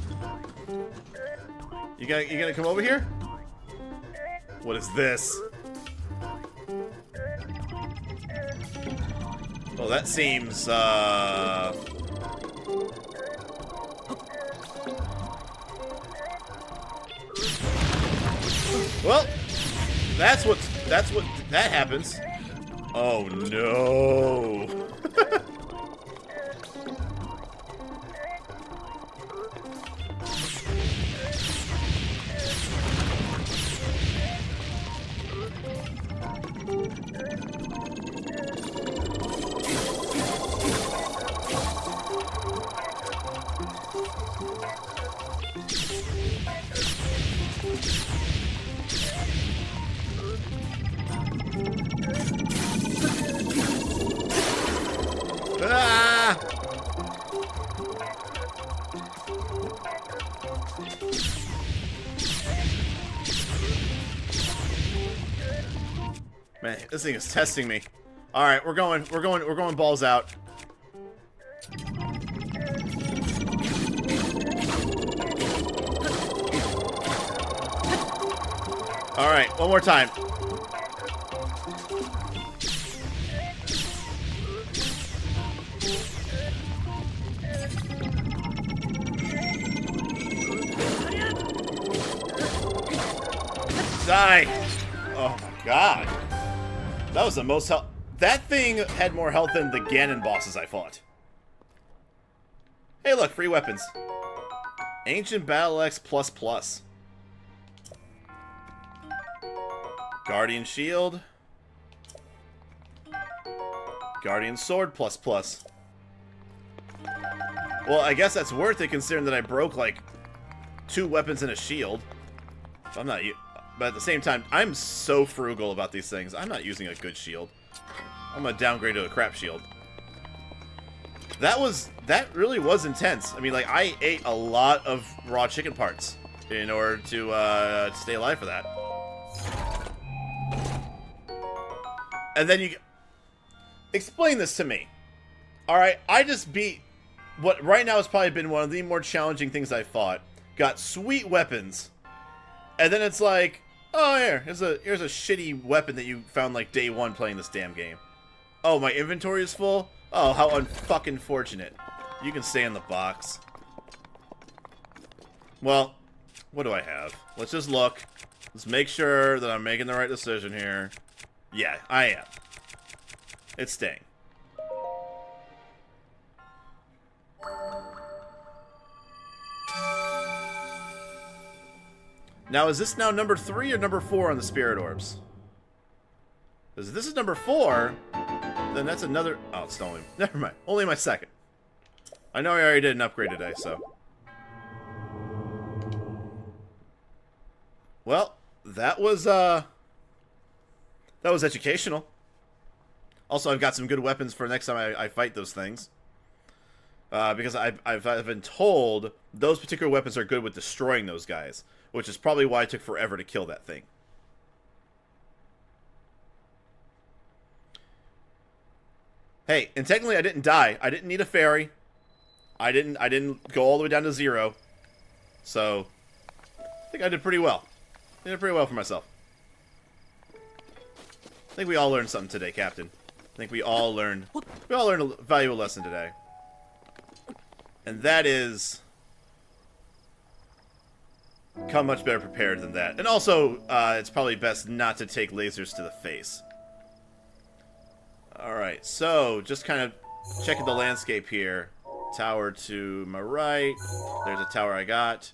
You gonna come over here? What is this? Well, that seems, Well, that's what that happens. Oh, no. Ah! Man, this thing is testing me. All right, we're going balls out. All right, one more time. Die! Oh my God. That was the most health. That thing had more health than the Ganon bosses I fought. Hey look, free weapons. Ancient Battle Axe ++. Guardian Shield. Guardian Sword ++. Well, I guess that's worth it considering that I broke like 2 weapons and a shield. So I'm not... But at the same time, I'm so frugal about these things. I'm not using a good shield. I'm gonna downgrade to a crap shield. That really was intense. I mean, like, I ate a lot of raw chicken parts in order to stay alive for that. And then you... Explain this to me. Alright, I just beat... What right now has probably been one of the more challenging things I've fought. Got sweet weapons. And then it's like... Oh, here's a shitty weapon that you found like day 1 playing this damn game. Oh, my inventory is full? Oh, how unfucking fortunate. You can stay in the box. Well, what do I have? Let's just look. Let's make sure that I'm making the right decision here. Yeah, I am. It's staying. Now, is this now number 3 or number 4 on the Spirit Orbs? Because if this is number 4, then that's another... Oh, it's only... Never mind. Only my second. I know I already did an upgrade today, so... Well, that was educational. Also, I've got some good weapons for next time I fight those things. Because I've been told those particular weapons are good with destroying those guys. Which is probably why it took forever to kill that thing. Hey, and technically I didn't die. I didn't need a fairy. I didn't go all the way down to 0. So, I think I did pretty well. I did pretty well for myself. I think we all learned something today, Captain. I think we all learned a valuable lesson today. And that is... come much better prepared than that. And also, it's probably best not to take lasers to the face. Alright, so, just kind of checking the landscape here. Tower to my right. There's a tower I got.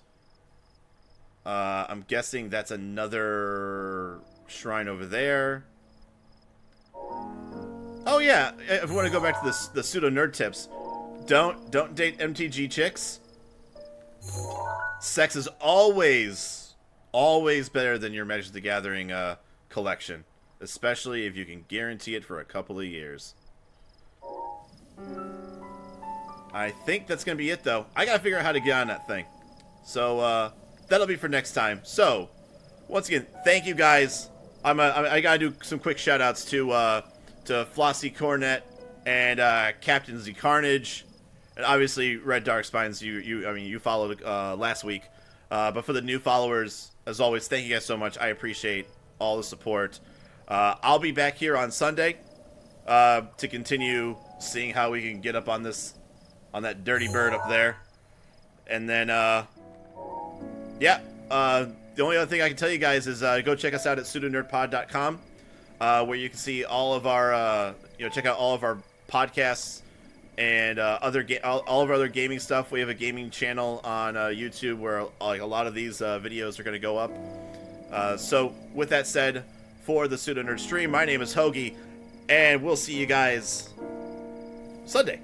I'm guessing that's another shrine over there. Oh yeah, if we want to go back to the pseudo nerd tips, don't date MTG chicks. Sex is always better than your Magic the Gathering collection, especially if you can guarantee it for a couple of years. I think that's gonna be it, though. I gotta figure out how to get on that thing, so that'll be for next time. So, once again, thank you guys. I gotta do some quick shout outs to Flossie Cornet and Captain Z Carnage. And obviously, Red Dark Spines, you followed last week. But for the new followers, as always, thank you guys so much. I appreciate all the support. I'll be back here on Sunday to continue seeing how we can get up on that dirty bird up there. And then, yeah, the only other thing I can tell you guys is go check us out at pseudonerdpod.com, where you can see all of our, check out all of our podcasts. And all of our other gaming stuff. We have a gaming channel on YouTube where like a lot of these videos are going to go up. So with that said, for the Pseudo Nerd stream, my name is Hoagie, and we'll see you guys Sunday.